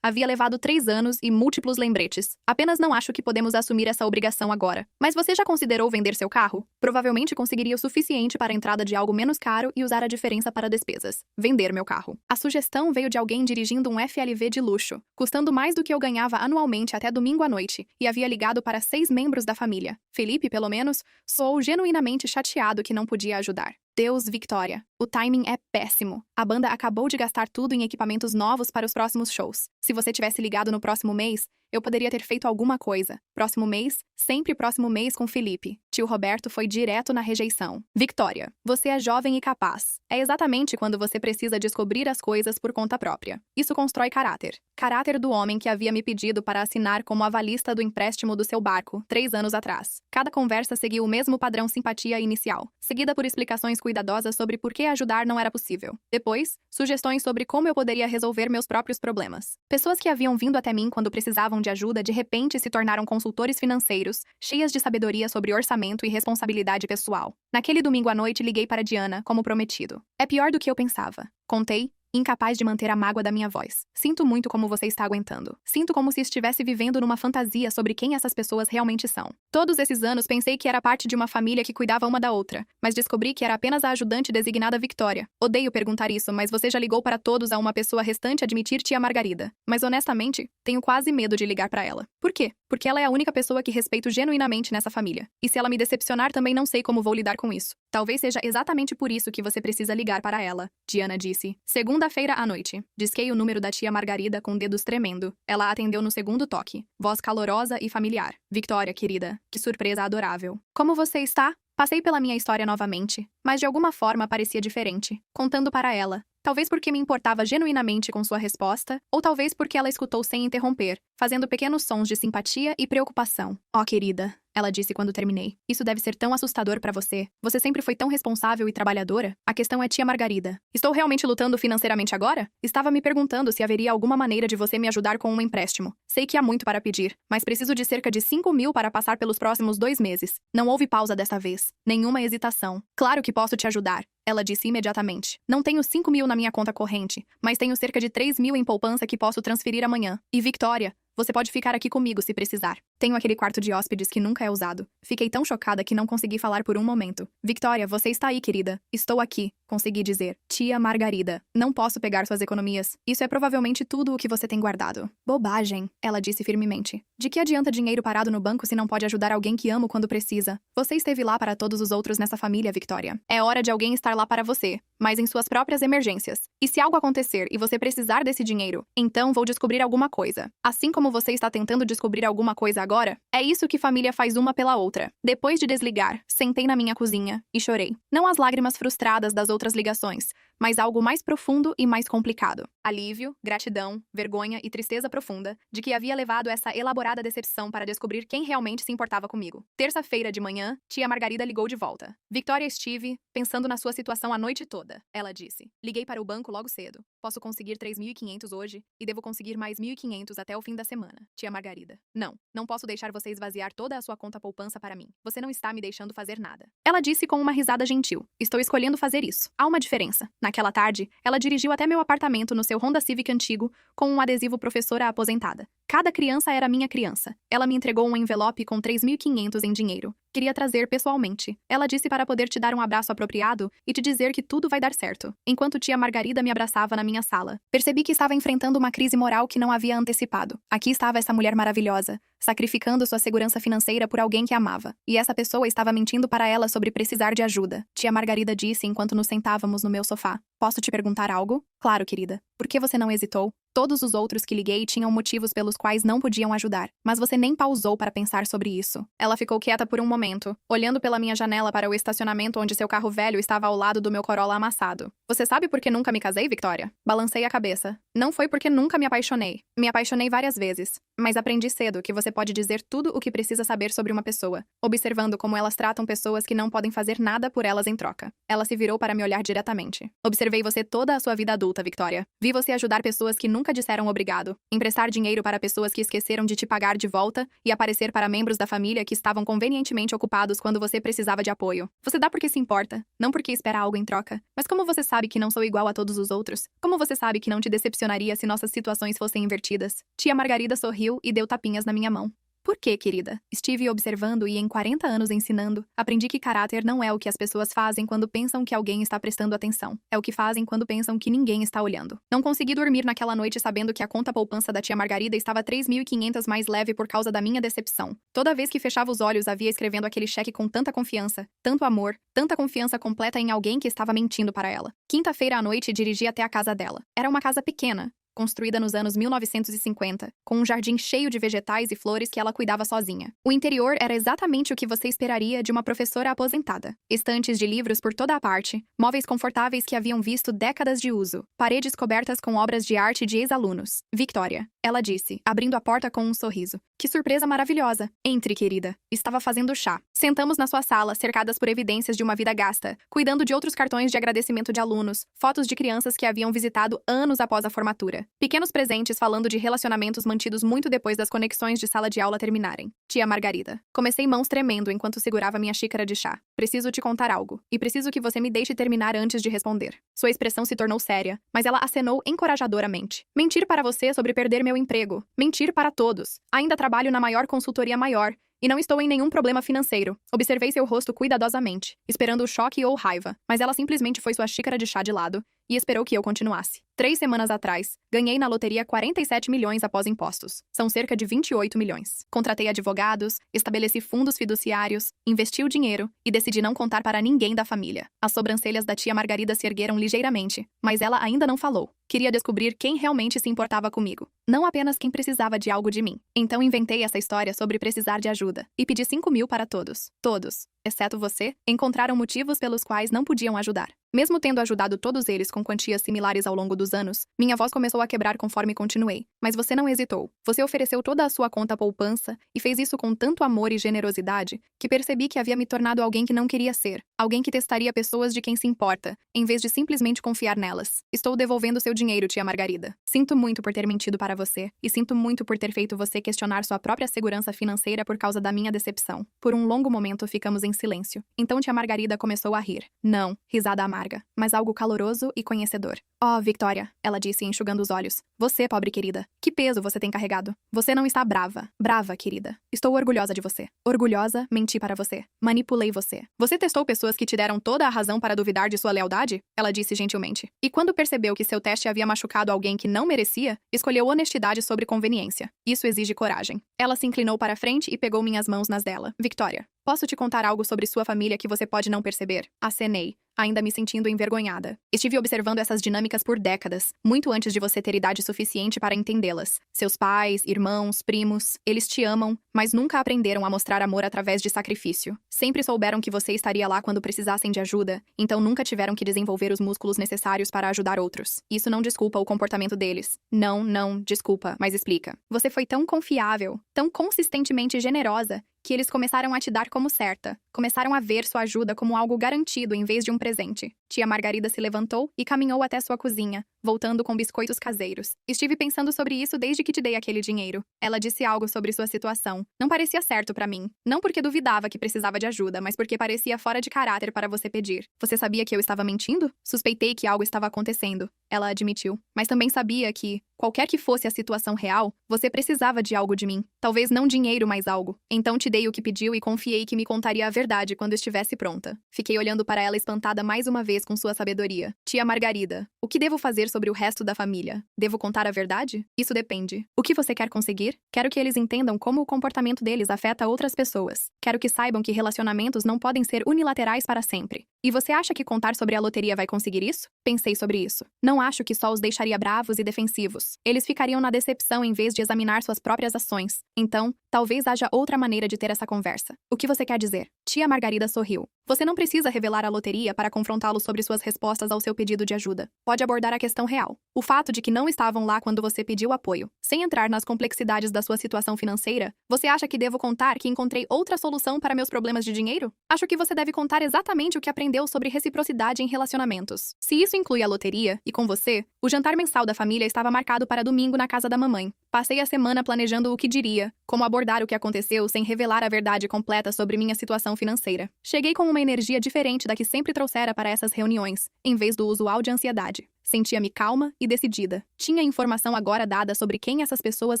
havia levado 3 anos e múltiplos lembretes. Apenas não acho que podemos assumir essa obrigação agora. Mas você já considerou vender seu carro? Provavelmente conseguiria o suficiente para a entrada de algo menos caro e usar a diferença para despesas. Vender meu carro. A sugestão veio de alguém dirigindo um FLV de luxo, custando mais do que eu ganhava anualmente até domingo à noite, e havia ligado para 6 membros da família. Felipe, pelo menos, soou genuinamente chateado que não podia ajudar. Deus, Victoria. O timing é péssimo. A banda acabou de gastar tudo em equipamentos novos para os próximos shows. Se você tivesse ligado no próximo mês, eu poderia ter feito alguma coisa. Próximo mês, sempre próximo mês com Felipe. Tio Roberto foi direto na rejeição. Victoria, você é jovem e capaz. É exatamente quando você precisa descobrir as coisas por conta própria. Isso constrói caráter. Caráter do homem que havia me pedido para assinar como avalista do empréstimo do seu barco, 3 anos atrás. Cada conversa seguiu o mesmo padrão simpatia inicial, seguida por explicações cuidadosas sobre por que ajudar não era possível. Depois, sugestões sobre como eu poderia resolver meus próprios problemas. Pessoas que haviam vindo até mim quando precisavam de ajuda de repente se tornaram consultores financeiros, cheias de sabedoria sobre orçamento e responsabilidade pessoal. Naquele domingo à noite liguei para Diana, como prometido. É pior do que eu pensava. Contei, incapaz de manter a mágoa da minha voz. Sinto muito como você está aguentando. Sinto como se estivesse vivendo numa fantasia sobre quem essas pessoas realmente são. Todos esses anos pensei que era parte de uma família que cuidava uma da outra, mas descobri que era apenas a ajudante designada Victoria. Odeio perguntar isso, mas você já ligou para todos a uma pessoa restante admitir tia Margarida. Mas honestamente, tenho quase medo de ligar para ela. Por quê? Porque ela é a única pessoa que respeito genuinamente nessa família. E se ela me decepcionar, também não sei como vou lidar com isso. Talvez seja exatamente por isso que você precisa ligar para ela, Diana disse. Segunda-feira à noite. Disquei o número da tia Margarida com dedos tremendo. Ela atendeu no segundo toque. Voz calorosa e familiar. Victoria, querida. Que surpresa adorável. Como você está? Passei pela minha história novamente, mas de alguma forma parecia diferente, contando para ela. Talvez porque me importava genuinamente com sua resposta, ou talvez porque ela escutou sem interromper, fazendo pequenos sons de simpatia e preocupação. Oh, querida, ela disse quando terminei. Isso deve ser tão assustador para você. Você sempre foi tão responsável e trabalhadora. A questão é tia Margarida. Estou realmente lutando financeiramente agora? Estava me perguntando se haveria alguma maneira de você me ajudar com um empréstimo. Sei que há muito para pedir, mas preciso de cerca de 5.000 para passar pelos próximos 2 meses. Não houve pausa dessa vez. Nenhuma hesitação. Claro que posso te ajudar. Ela disse imediatamente. Não tenho 5.000 na minha conta corrente, mas tenho cerca de 3.000 em poupança que posso transferir amanhã. E Victoria, você pode ficar aqui comigo se precisar. Tenho aquele quarto de hóspedes que nunca é usado. Fiquei tão chocada que não consegui falar por um momento. Victoria, você está aí, querida. Estou aqui, consegui dizer. Tia Margarida. Não posso pegar suas economias. Isso é provavelmente tudo o que você tem guardado. Bobagem, ela disse firmemente. De que adianta dinheiro parado no banco se não pode ajudar alguém que amo quando precisa? Você esteve lá para todos os outros nessa família, Victoria. É hora de alguém estar lá para você, mas em suas próprias emergências. E se algo acontecer e você precisar desse dinheiro, então vou descobrir alguma coisa. Assim como você está tentando descobrir alguma coisa agora, é isso que família faz uma pela outra. Depois de desligar, sentei na minha cozinha e chorei. Não as lágrimas frustradas das outras ligações, mas algo mais profundo e mais complicado. Alívio, gratidão, vergonha e tristeza profunda de que havia levado essa elaborada decepção para descobrir quem realmente se importava comigo. Terça-feira de manhã, tia Margarida ligou de volta. Victoria, estive pensando na sua situação a noite toda, ela disse. Liguei para o banco logo cedo. Posso conseguir 3.500 hoje e devo conseguir mais 1.500 até o fim da semana. Tia Margarida. Não posso deixar você esvaziar toda a sua conta poupança para mim. Você não está me deixando fazer nada. Ela disse com uma risada gentil. Estou escolhendo fazer isso. Há uma diferença. Naquela tarde, ela dirigiu até meu apartamento no seu Honda Civic antigo, com um adesivo professora aposentada. Cada criança era minha criança. Ela me entregou um envelope com 3.500 em dinheiro. Queria trazer pessoalmente. Ela disse para poder te dar um abraço apropriado e te dizer que tudo vai dar certo. Enquanto tia Margarida me abraçava na minha sala, percebi que estava enfrentando uma crise moral que não havia antecipado. Aqui estava essa mulher maravilhosa, sacrificando sua segurança financeira por alguém que amava. E essa pessoa estava mentindo para ela sobre precisar de ajuda. Tia Margarida disse enquanto nos sentávamos no meu sofá. Posso te perguntar algo? Claro, querida. Por que você não hesitou? Todos os outros que liguei tinham motivos pelos quais não podiam ajudar, mas você nem pausou para pensar sobre isso. Ela ficou quieta por um momento, olhando pela minha janela para o estacionamento onde seu carro velho estava ao lado do meu Corolla amassado. Você sabe por que nunca me casei, Victoria? Balancei a cabeça. Não foi porque nunca me apaixonei. Me apaixonei várias vezes, mas aprendi cedo que você pode dizer tudo o que precisa saber sobre uma pessoa, observando como elas tratam pessoas que não podem fazer nada por elas em troca. Ela se virou para me olhar diretamente. Observei você toda a sua vida adulta, Victoria. Vi você ajudar pessoas que nunca disseram obrigado, emprestar dinheiro para pessoas que esqueceram de te pagar de volta e aparecer para membros da família que estavam convenientemente ocupados quando você precisava de apoio. Você dá porque se importa, não porque espera algo em troca. Mas como você sabe que não sou igual a todos os outros? Como você sabe que não te decepcionaria se nossas situações fossem invertidas? Tia Margarida sorriu e deu tapinhas na minha mão. Por quê, querida? Estive observando e em 40 anos ensinando, aprendi que caráter não é o que as pessoas fazem quando pensam que alguém está prestando atenção. É o que fazem quando pensam que ninguém está olhando. Não consegui dormir naquela noite sabendo que a conta poupança da tia Margarida estava 3.500 mais leve por causa da minha decepção. Toda vez que fechava os olhos havia escrevendo aquele cheque com tanta confiança, tanto amor, tanta confiança completa em alguém que estava mentindo para ela. Quinta-feira à noite dirigi até a casa dela. Era uma casa pequena, construída nos anos 1950, com um jardim cheio de vegetais e flores que ela cuidava sozinha. O interior era exatamente o que você esperaria de uma professora aposentada. Estantes de livros por toda a parte, móveis confortáveis que haviam visto décadas de uso, paredes cobertas com obras de arte de ex-alunos. Victoria, ela disse, abrindo a porta com um sorriso. Que surpresa maravilhosa! Entre, querida. Estava fazendo chá. Sentamos na sua sala, cercadas por evidências de uma vida gasta, cuidando de outros cartões de agradecimento de alunos, fotos de crianças que haviam visitado anos após a formatura. Pequenos presentes falando de relacionamentos mantidos muito depois das conexões de sala de aula terminarem. Tia Margarida. Comecei mãos tremendo enquanto segurava minha xícara de chá. Preciso te contar algo, e preciso que você me deixe terminar antes de responder. Sua expressão se tornou séria, mas ela acenou encorajadoramente. Mentir para você sobre perder meu emprego. Mentir para todos. Ainda trabalho na maior consultoria maior, e não estou em nenhum problema financeiro. Observei seu rosto cuidadosamente, esperando o choque ou raiva, mas ela simplesmente foi sua xícara de chá de lado e esperou que eu continuasse. 3 semanas atrás, ganhei na loteria 47 milhões após impostos. São cerca de 28 milhões. Contratei advogados, estabeleci fundos fiduciários, investi o dinheiro e decidi não contar para ninguém da família. As sobrancelhas da tia Margarida se ergueram ligeiramente, mas ela ainda não falou. Queria descobrir quem realmente se importava comigo, não apenas quem precisava de algo de mim. Então inventei essa história sobre precisar de ajuda e pedi 5 mil para todos. Todos, exceto você, encontraram motivos pelos quais não podiam ajudar. Mesmo tendo ajudado todos eles com quantias similares ao longo dos anos, minha voz começou a quebrar conforme continuei. Mas você não hesitou. Você ofereceu toda a sua conta poupança e fez isso com tanto amor e generosidade que percebi que havia me tornado alguém que não queria ser. Alguém que testaria pessoas de quem se importa, em vez de simplesmente confiar nelas. Estou devolvendo seu dinheiro, tia Margarida. Sinto muito por ter mentido para você e sinto muito por ter feito você questionar sua própria segurança financeira por causa da minha decepção. Por um longo momento ficamos em silêncio. Então tia Margarida começou a rir. Não, risada amarga, mas algo caloroso e conhecedor. Oh, Victoria, ela disse enxugando os olhos. Você, pobre querida. Que peso você tem carregado. Você não está brava. Brava, querida. Estou orgulhosa de você. Orgulhosa, menti para você. Manipulei você. Você testou pessoas que te deram toda a razão para duvidar de sua lealdade? Ela disse gentilmente. E quando percebeu que seu teste havia machucado alguém que não merecia, escolheu honestidade sobre conveniência. Isso exige coragem. Ela se inclinou para frente e pegou minhas mãos nas dela. Victoria, posso te contar algo sobre sua família que você pode não perceber? Acenei, ainda me sentindo envergonhada. Estive observando essas dinâmicas por décadas, muito antes de você ter idade suficiente para entendê-las. Seus pais, irmãos, primos, eles te amam, mas nunca aprenderam a mostrar amor através de sacrifício. Sempre souberam que você estaria lá quando precisassem de ajuda, então nunca tiveram que desenvolver os músculos necessários para ajudar outros. Isso não desculpa o comportamento deles. Não, desculpa, mas explica. Você foi tão confiável, tão consistentemente generosa, que eles começaram a te dar como certa. Começaram a ver sua ajuda como algo garantido em vez de um presente. Tia Margarida se levantou e caminhou até sua cozinha, voltando com biscoitos caseiros. Estive pensando sobre isso desde que te dei aquele dinheiro. Ela disse algo sobre sua situação. Não parecia certo pra mim. Não porque duvidava que precisava de ajuda, mas porque parecia fora de caráter para você pedir. Você sabia que eu estava mentindo? Suspeitei que algo estava acontecendo. Ela admitiu. Mas também sabia que, qualquer que fosse a situação real, você precisava de algo de mim. Talvez não dinheiro, mas algo. Então te dei o que pediu e confiei que me contaria a verdade quando estivesse pronta. Fiquei olhando para ela espantada mais uma vez com sua sabedoria. Tia Margarida, o que devo fazer sobre o resto da família? Devo contar a verdade? Isso depende. O que você quer conseguir? Quero que eles entendam como o comportamento deles afeta outras pessoas. Quero que saibam que relacionamentos não podem ser unilaterais para sempre. E você acha que contar sobre a loteria vai conseguir isso? Pensei sobre isso. Não acho que só os deixaria bravos e defensivos. Eles ficariam na decepção em vez de examinar suas próprias ações. Então, talvez haja outra maneira de ter essa conversa. O que você quer dizer? Tia Margarida sorriu. Você não precisa revelar a loteria para confrontá-lo sobre suas respostas ao seu pedido de ajuda. Pode abordar a questão real. O fato de que não estavam lá quando você pediu apoio. Sem entrar nas complexidades da sua situação financeira, você acha que devo contar que encontrei outra solução para meus problemas de dinheiro? Acho que você deve contar exatamente o que aprendeu sobre reciprocidade em relacionamentos. Se isso inclui a loteria, e com você, o jantar mensal da família estava marcado para domingo na casa da mamãe. Passei a semana planejando o que diria, como abordar o que aconteceu sem revelar a verdade completa sobre minha situação financeira. Cheguei com uma energia diferente da que sempre trouxera para essas reuniões, em vez do usual de ansiedade. Sentia-me calma e decidida. Tinha informação agora dada sobre quem essas pessoas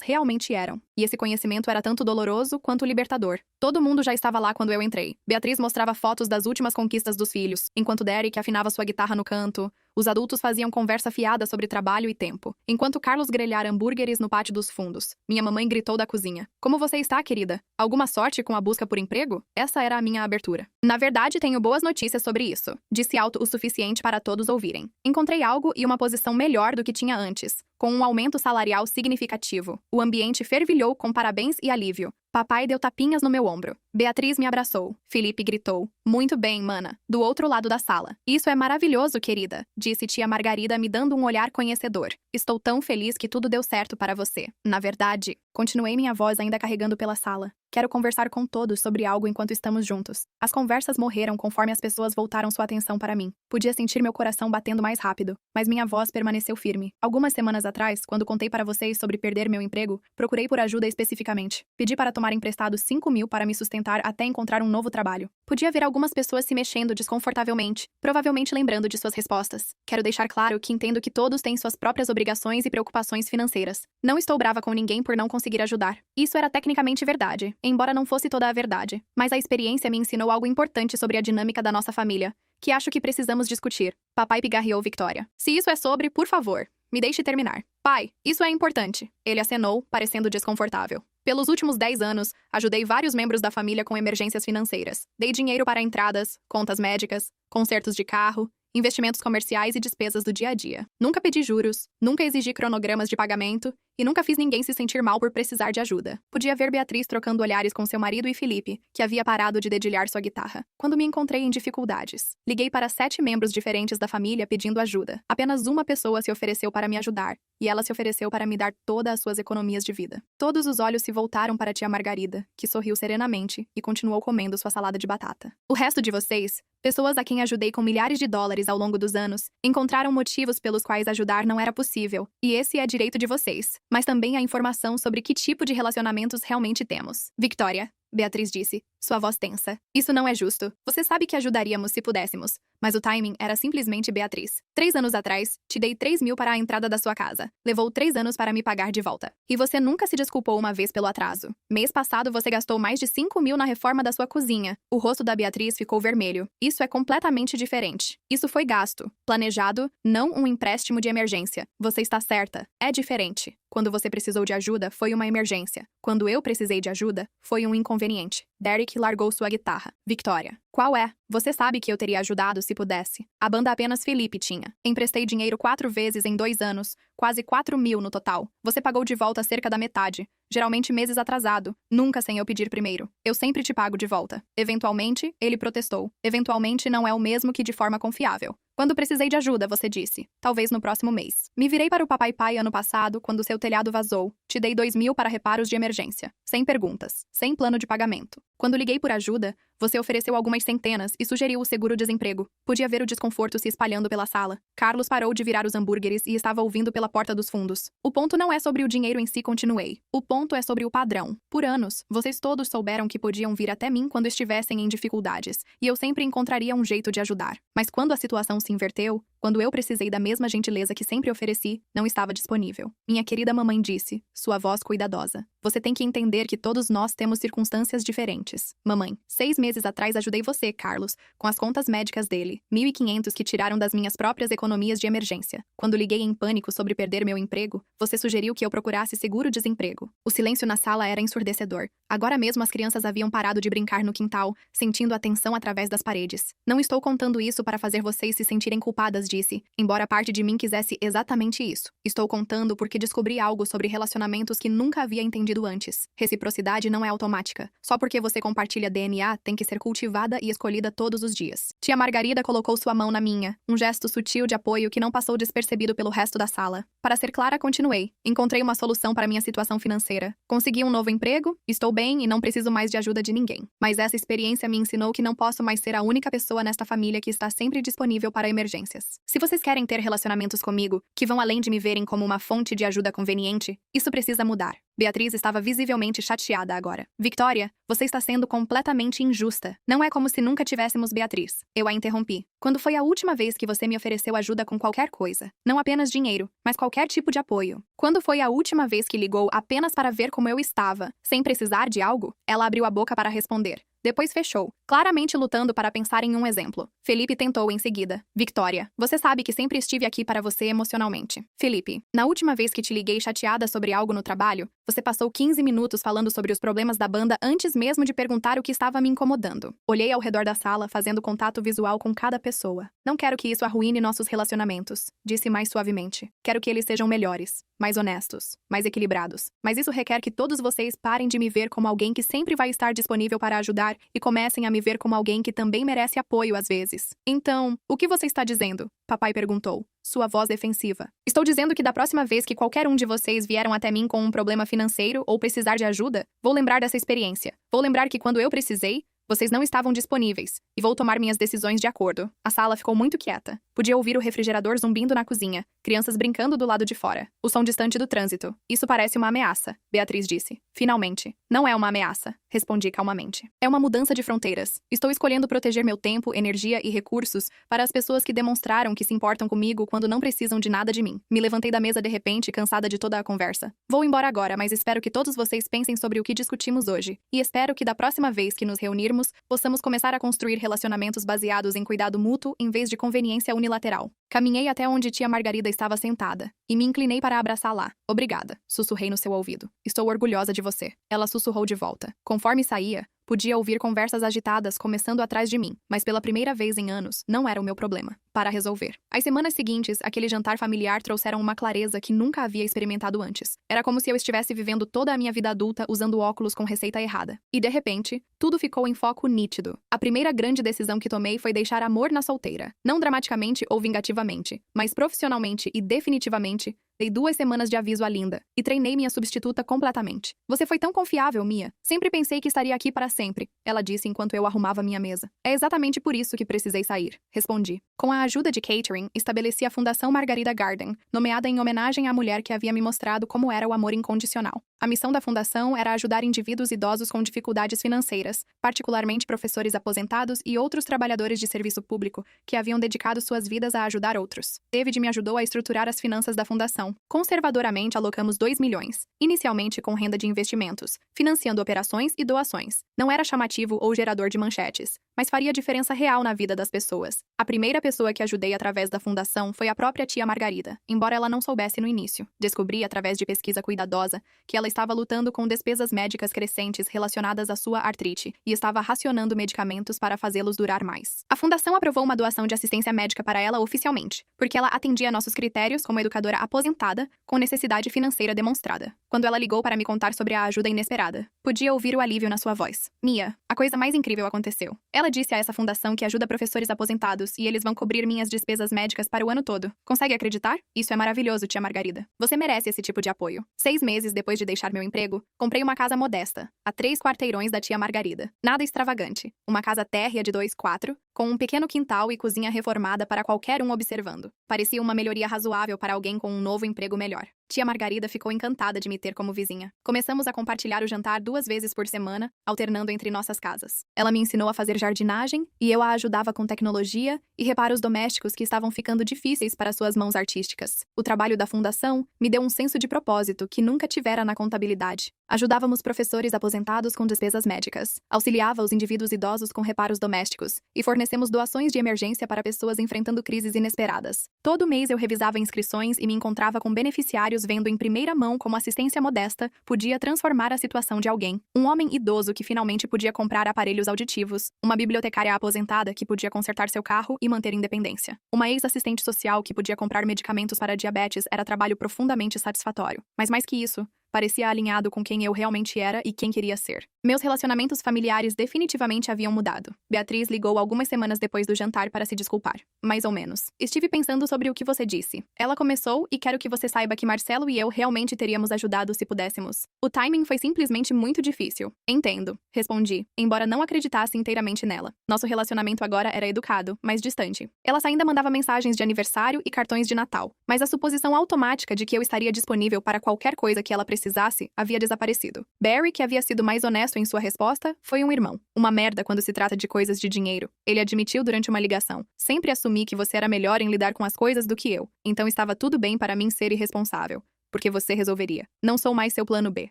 realmente eram. E esse conhecimento era tanto doloroso quanto libertador. Todo mundo já estava lá quando eu entrei. Beatriz mostrava fotos das últimas conquistas dos filhos, enquanto Derek afinava sua guitarra no canto. Os adultos faziam conversa fiada sobre trabalho e tempo, enquanto Carlos grelhara hambúrgueres no pátio dos fundos. Minha mamãe gritou da cozinha. Como você está, querida? Alguma sorte com a busca por emprego? Essa era a minha abertura. Na verdade, tenho boas notícias sobre isso. Disse alto o suficiente para todos ouvirem. Encontrei algo e uma posição melhor do que tinha antes, com um aumento salarial significativo. O ambiente fervilhou com parabéns e alívio. Papai deu tapinhas no meu ombro. Beatriz me abraçou. Felipe gritou. Muito bem, mana. Do outro lado da sala. Isso é maravilhoso, querida, disse tia Margarida me dando um olhar conhecedor. Estou tão feliz que tudo deu certo para você. Na verdade, continuei minha voz ainda carregando pela sala. Quero conversar com todos sobre algo enquanto estamos juntos. As conversas morreram conforme as pessoas voltaram sua atenção para mim. Podia sentir meu coração batendo mais rápido, mas minha voz permaneceu firme. Algumas semanas atrás, quando contei para vocês sobre perder meu emprego, procurei por ajuda especificamente. Pedi para tomar emprestado 5.000 para me sustentar até encontrar um novo trabalho. Podia ver algumas pessoas se mexendo desconfortavelmente, provavelmente lembrando de suas respostas. Quero deixar claro que entendo que todos têm suas próprias obrigações e preocupações financeiras. Não estou brava com ninguém por não conseguir ajudar. Isso era tecnicamente verdade, embora não fosse toda a verdade. Mas a experiência me ensinou algo importante sobre a dinâmica da nossa família, que acho que precisamos discutir. Papai pigarreou Victoria. Se isso é sobre, por favor, me deixe terminar. Pai, isso é importante. Ele acenou, parecendo desconfortável. Pelos últimos 10 anos, ajudei vários membros da família com emergências financeiras. Dei dinheiro para entradas, contas médicas, consertos de carro, investimentos comerciais e despesas do dia a dia. Nunca pedi juros, nunca exigi cronogramas de pagamento e nunca fiz ninguém se sentir mal por precisar de ajuda. Podia ver Beatriz trocando olhares com seu marido e Felipe, que havia parado de dedilhar sua guitarra, quando me encontrei em dificuldades. Liguei para 7 membros diferentes da família pedindo ajuda. Apenas uma pessoa se ofereceu para me ajudar, e ela se ofereceu para me dar todas as suas economias de vida. Todos os olhos se voltaram para tia Margarida, que sorriu serenamente e continuou comendo sua salada de batata. O resto de vocês, pessoas a quem ajudei com milhares de dólares ao longo dos anos, encontraram motivos pelos quais ajudar não era possível, e esse é direito de vocês. Mas também a informação sobre que tipo de relacionamentos realmente temos. Victoria, Beatriz disse, sua voz tensa. Isso não é justo. Você sabe que ajudaríamos se pudéssemos. Mas o timing era simplesmente Beatriz. 3 anos atrás, te dei 3.000 para a entrada da sua casa. Levou 3 anos para me pagar de volta. E você nunca se desculpou uma vez pelo atraso. Mês passado, você gastou mais de 5.000 na reforma da sua cozinha. O rosto da Beatriz ficou vermelho. Isso é completamente diferente. Isso foi gasto, planejado, não um empréstimo de emergência. Você está certa. É diferente. Quando você precisou de ajuda, foi uma emergência. Quando eu precisei de ajuda, foi um inconveniente. Derek largou sua guitarra. Victoria. Qual é? Você sabe que eu teria ajudado se pudesse. A banda apenas Felipe tinha. Emprestei dinheiro 4 vezes em 2 anos, quase 4.000 no total. Você pagou de volta cerca da metade, geralmente meses atrasado, nunca sem eu pedir primeiro. Eu sempre te pago de volta. Eventualmente, ele protestou. Eventualmente não é o mesmo que de forma confiável. Quando precisei de ajuda, você disse. Talvez no próximo mês. Me virei para o papai pai ano passado, quando seu telhado vazou. Te dei 2.000 para reparos de emergência. Sem perguntas. Sem plano de pagamento. Quando liguei por ajuda, você ofereceu algumas centenas e sugeriu o seguro-desemprego. Podia ver o desconforto se espalhando pela sala. Carlos parou de virar os hambúrgueres e estava ouvindo pela porta dos fundos. O ponto não é sobre o dinheiro em si, continuei. O ponto é sobre o padrão. Por anos, vocês todos souberam que podiam vir até mim quando estivessem em dificuldades, e eu sempre encontraria um jeito de ajudar. Mas quando a situação se inverteu, quando eu precisei da mesma gentileza que sempre ofereci, não estava disponível. Minha querida mamãe disse, sua voz cuidadosa. Você tem que entender que todos nós temos circunstâncias diferentes. Mamãe, 6 meses atrás ajudei você, Carlos, com as contas médicas dele, 1.500 que tiraram das minhas próprias economias de emergência. Quando liguei em pânico sobre perder meu emprego, você sugeriu que eu procurasse seguro-desemprego. O silêncio na sala era ensurdecedor. Agora mesmo as crianças haviam parado de brincar no quintal, sentindo a tensão através das paredes. Não estou contando isso para fazer vocês se sentirem culpadas, disse, embora parte de mim quisesse exatamente isso. Estou contando porque descobri algo sobre relacionamentos que nunca havia entendido antes. Reciprocidade não é automática. Só porque você compartilha DNA, tem que ser cultivada e escolhida todos os dias. Tia Margarida colocou sua mão na minha, um gesto sutil de apoio que não passou despercebido pelo resto da sala. Para ser clara, continuei. Encontrei uma solução para minha situação financeira. Consegui um novo emprego, estou bem e não preciso mais de ajuda de ninguém. Mas essa experiência me ensinou que não posso mais ser a única pessoa nesta família que está sempre disponível para emergências. Se vocês querem ter relacionamentos comigo, que vão além de me verem como uma fonte de ajuda conveniente, isso precisa mudar. Beatriz estava visivelmente chateada agora. Victoria, você está sendo completamente injusta. Não é como se nunca tivéssemos Beatriz. Eu a interrompi. Quando foi a última vez que você me ofereceu ajuda com qualquer coisa? Não apenas dinheiro, mas qualquer tipo de apoio. Quando foi a última vez que ligou apenas para ver como eu estava, sem precisar de algo? Ela abriu a boca para responder. Depois fechou, claramente lutando para pensar em um exemplo. Felipe tentou em seguida. Victoria, você sabe que sempre estive aqui para você emocionalmente. Felipe, na última vez que te liguei chateada sobre algo no trabalho, você passou 15 minutos falando sobre os problemas da banda antes mesmo de perguntar o que estava me incomodando. Olhei ao redor da sala, fazendo contato visual com cada pessoa. Não quero que isso arruine nossos relacionamentos, disse mais suavemente. Quero que eles sejam melhores, mais honestos, mais equilibrados. Mas isso requer que todos vocês parem de me ver como alguém que sempre vai estar disponível para ajudar e comecem a me ver como alguém que também merece apoio às vezes. Então, o que você está dizendo? Papai perguntou, sua voz defensiva. Estou dizendo que da próxima vez que qualquer um de vocês vieram até mim com um problema financeiro ou precisar de ajuda, vou lembrar dessa experiência. Vou lembrar que quando eu precisei, vocês não estavam disponíveis, e vou tomar minhas decisões de acordo. A sala ficou muito quieta. Podia ouvir o refrigerador zumbindo na cozinha, crianças brincando do lado de fora, o som distante do trânsito. Isso parece uma ameaça, Beatriz disse. Finalmente. Não é uma ameaça, respondi calmamente. É uma mudança de fronteiras. Estou escolhendo proteger meu tempo, energia e recursos para as pessoas que demonstraram que se importam comigo quando não precisam de nada de mim. Me levantei da mesa de repente, cansada de toda a conversa. Vou embora agora, mas espero que todos vocês pensem sobre o que discutimos hoje. E espero que da próxima vez que nos reunirmos, possamos começar a construir relacionamentos baseados em cuidado mútuo em vez de conveniência unilateral. Caminhei até onde tia Margarida estava sentada e me inclinei para abraçá-la. Obrigada, sussurrei no seu ouvido. Estou orgulhosa de você. Ela sussurrou de volta. Conforme saía, podia ouvir conversas agitadas começando atrás de mim, mas pela primeira vez em anos, não era o meu problema. Para resolver. As semanas seguintes, aquele jantar familiar trouxeram uma clareza que nunca havia experimentado antes. Era como se eu estivesse vivendo toda a minha vida adulta usando óculos com receita errada. E de repente, tudo ficou em foco nítido. A primeira grande decisão que tomei foi deixar amor na solteira. Não dramaticamente ou vingativamente, mas profissionalmente e definitivamente. Dei 2 semanas de aviso à Linda e treinei minha substituta completamente. Você foi tão confiável, Mia. Sempre pensei que estaria aqui para sempre, ela disse enquanto eu arrumava minha mesa. É exatamente por isso que precisei sair, respondi. Com a ajuda de catering, estabeleci a Fundação Margarida Garden, nomeada em homenagem à mulher que havia me mostrado como era o amor incondicional. A missão da fundação era ajudar indivíduos idosos com dificuldades financeiras, particularmente professores aposentados e outros trabalhadores de serviço público que haviam dedicado suas vidas a ajudar outros. David me ajudou a estruturar as finanças da fundação. Conservadoramente alocamos 2 milhões, inicialmente com renda de investimentos, financiando operações e doações. Não era chamativo ou gerador de manchetes, mas faria diferença real na vida das pessoas. A primeira pessoa que ajudei através da fundação foi a própria tia Margarida, embora ela não soubesse no início. Descobri, através de pesquisa cuidadosa, que ela estava lutando com despesas médicas crescentes relacionadas à sua artrite e estava racionando medicamentos para fazê-los durar mais. A fundação aprovou uma doação de assistência médica para ela oficialmente, porque ela atendia nossos critérios como educadora aposentada com necessidade financeira demonstrada. Quando ela ligou para me contar sobre a ajuda inesperada, podia ouvir o alívio na sua voz. Mia, a coisa mais incrível aconteceu. Ela Ela disse a essa fundação que ajuda professores aposentados e eles vão cobrir minhas despesas médicas para o ano todo. Consegue acreditar? Isso é maravilhoso, tia Margarida. Você merece esse tipo de apoio. 6 meses depois de deixar meu emprego, comprei uma casa modesta, a 3 quarteirões da tia Margarida. Nada extravagante. Uma casa térrea de 2/4, com um pequeno quintal e cozinha reformada para qualquer um observando. Parecia uma melhoria razoável para alguém com um novo emprego melhor. Tia Margarida ficou encantada de me ter como vizinha. Começamos a compartilhar o jantar 2 vezes por semana, alternando entre nossas casas. Ela me ensinou a fazer jardinagem e eu a ajudava com tecnologia e reparos domésticos que estavam ficando difíceis para suas mãos artísticas. O trabalho da fundação me deu um senso de propósito que nunca tivera na contabilidade. Ajudávamos professores aposentados com despesas médicas, auxiliava os indivíduos idosos com reparos domésticos e fornecemos doações de emergência para pessoas enfrentando crises inesperadas. Todo mês eu revisava inscrições e me encontrava com beneficiários vendo em primeira mão como assistência modesta podia transformar a situação de alguém. Um homem idoso que finalmente podia comprar aparelhos auditivos, uma bibliotecária aposentada que podia consertar seu carro e manter independência. Uma ex-assistente social que podia comprar medicamentos para diabetes era trabalho profundamente satisfatório. Mas mais que isso, parecia alinhado com quem eu realmente era e quem queria ser. Meus relacionamentos familiares definitivamente haviam mudado. Beatriz ligou algumas semanas depois do jantar para se desculpar. Mais ou menos. Estive pensando sobre o que você disse. Ela começou e quero que você saiba que Marcelo e eu realmente teríamos ajudado se pudéssemos. O timing foi simplesmente muito difícil. Entendo, respondi, embora não acreditasse inteiramente nela. Nosso relacionamento agora era educado, mas distante. Ela ainda mandava mensagens de aniversário e cartões de Natal, mas a suposição automática de que eu estaria disponível para qualquer coisa que ela precisasse havia desaparecido. Barry, que havia sido mais honesto em sua resposta, foi um irmão. Uma merda quando se trata de coisas de dinheiro. Ele admitiu durante uma ligação. Sempre assumi que você era melhor em lidar com as coisas do que eu. Então estava tudo bem para mim ser irresponsável. Porque você resolveria. Não sou mais seu plano B.